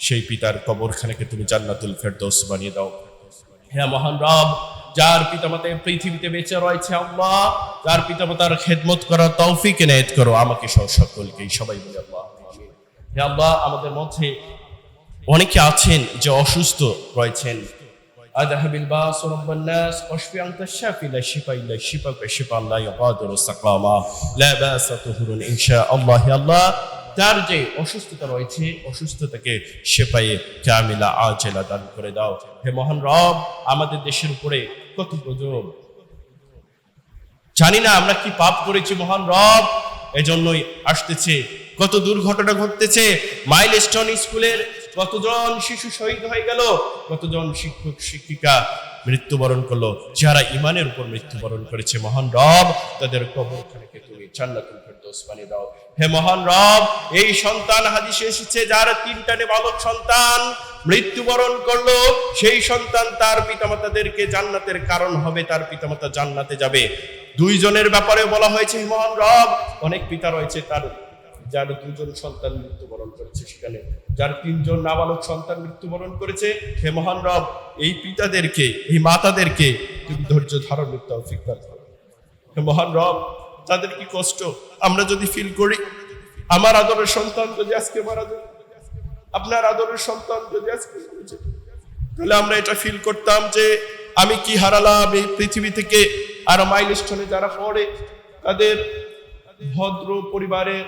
সেই পিতার কবরখানাকে তুমি জান্নাতুল ফেরদৌস বানিয়ে দাও। হে মহান রব, যার পিতামাতা পৃথিবীতে বেঁচে রয়েছে, আল্লাহ যার পিতামাতার খেদমত করার তৌফিক এনায়েত করো আমাকে সহ সকলকেই, সবাই বলি আল্লাহ আমিন। হে আল্লাহ, আমাদের মধ্যে অনেকে আছেন যে অসুস্থ রয়েছেন। আযহাবিল বাস রাব্বান নাস ওয়াশফি আনতা শাফি লা শিফা ইল্লা শিফাকা শিফান লা ইয়াগাদিরু সাকামা লা বাসা তুহুরুন ইনশাআল্লাহ। হে আল্লাহ, তার যে অসুস্থতা রয়েছে, অসুস্থতাকে শেফায়ে কামিলা আজেলা দান করে দাও। হে মহান রব, আমাদের দেশের উপরে কত গজব, জানি না আমরা কি পাপ করেছি মহান রব, এজন্যই আসতেছে কত দুর্ঘটনা ঘটতেছে। মাইলস্টোন স্কুলের কতজন শিশু শহীদ হয়ে গেল, কতজন শিক্ষক শিক্ষিকা মৃত্যুবরণ করলো, যারা ইমানের উপর মৃত্যুবরণ করেছে, মহান রব তাদের কবরখানাকে তুমি জান্নাতুল ফেরদৌস বানিয়ে দাও। হে মহান রব, এই সন্তান হাদিসে এসেছে যার 3টা বালক সন্তান মৃত্যুবরণ করলো, সেই সন্তান তার পিতামাতাদেরকে জান্নাতের কারণ হবে, তার পিতামাতা জান্নাতে যাবে। 2 জনের ব্যাপারে বলা হয়েছে হে মহান রব, অনেক পিতা রয়েছে তার যার 2 জন সন্তান মৃত্যুবরণ করেছে, সেখানে যার 3 জন নাবালক সন্তান মৃত্যুবরণ করেছে, হে মহান রব এই পিতাদেরকে, এই মাতাদেরকে তুমি ধৈর্য ধারণের তৌফিক দান করো। হে মহান রব, তাদের কি কষ্ট আমরা যদি ফিল করি, আমার আদরের সন্তান যদি আজকে মারা যায়, আপনার আদরের সন্তান যদি আজকে মারা যায়, তাহলে আমরা এটা ফিল করতাম যে আমি কি হারালাম এই পৃথিবী থেকে। আর মাইলস্টোনে যারা পড়ে, তাদের ভদ্র পরিবারের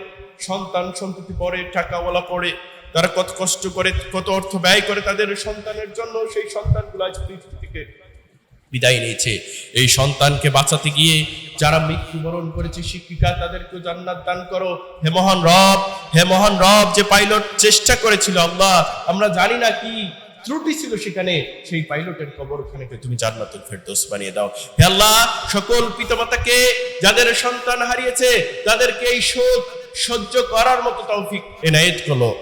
সন্তান সন্ততি পড়ে, টাকাওয়ালা পড়ে, তারা কত কষ্ট করে, কত অর্থ ব্যয় করে তাদের সন্তানের জন্য, সেই সন্তানগুলো আজ পৃথিবী থেকে বিদায় নিয়েছে। এই সন্তানকে বাঁচাতে গিয়ে যারা মৃত্যুবরণ করেছে শিক্ষিকা, তাদেরকে জান্নাত দান করো। হে মহান রব, হে মহান রব, যে পাইলট চেষ্টা করেছিল আল্লাহ, আমরা জানি না কি ত্রুটি ছিল সেখানে, সেই পাইলটের কবরখানাকে তুমি জান্নাতুল ফেরদৌস বানিয়ে দাও। হে আল্লাহ, সকল পিতামাতাকে যাদের সন্তান হারিয়েছে তাদেরকে এই শোক সহ্য করার মতো তৌফিক এনায়েত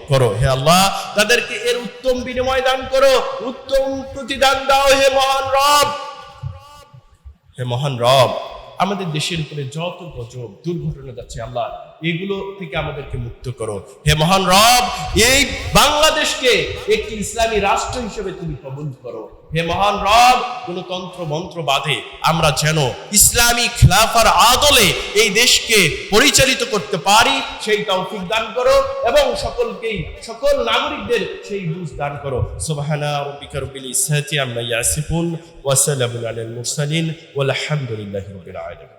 করো। হে আল্লাহ, তাদেরকে এর উত্তম বিনিময় দান করো, উত্তম প্রতিদান দাও। হে মহান রব, হে মহান রব, আমাদের দেশের উপরে যত গজব দুর্ঘটনা যাচ্ছে আল্লাহ, এগুলো থেকে আমাদেরকে মুক্ত করো। হে মহান রব, এই বাংলাদেশকে একটি ইসলামী রাষ্ট্র হিসেবে তুমি কবুল করো। হে মহান রব, কোন তন্ত্র মন্ত্র বাদে আমরা যেন ইসলামী খিলাফার আদলে এই দেশকে পরিচালিত করতে পারি, সেই তৌফিক দান করো, এবং সকলকেই, সকল নাগরিকদের সেই বুঝ দান করো। সুবহানা রাব্বিকা রাব্বিল ইজ্জাতি আম্মা ইয়াসিফুন ওয়া সালামুন আলাল মুরসালিন ওয়াল হামদুলিল্লাহি রাব্বিল আলামিন।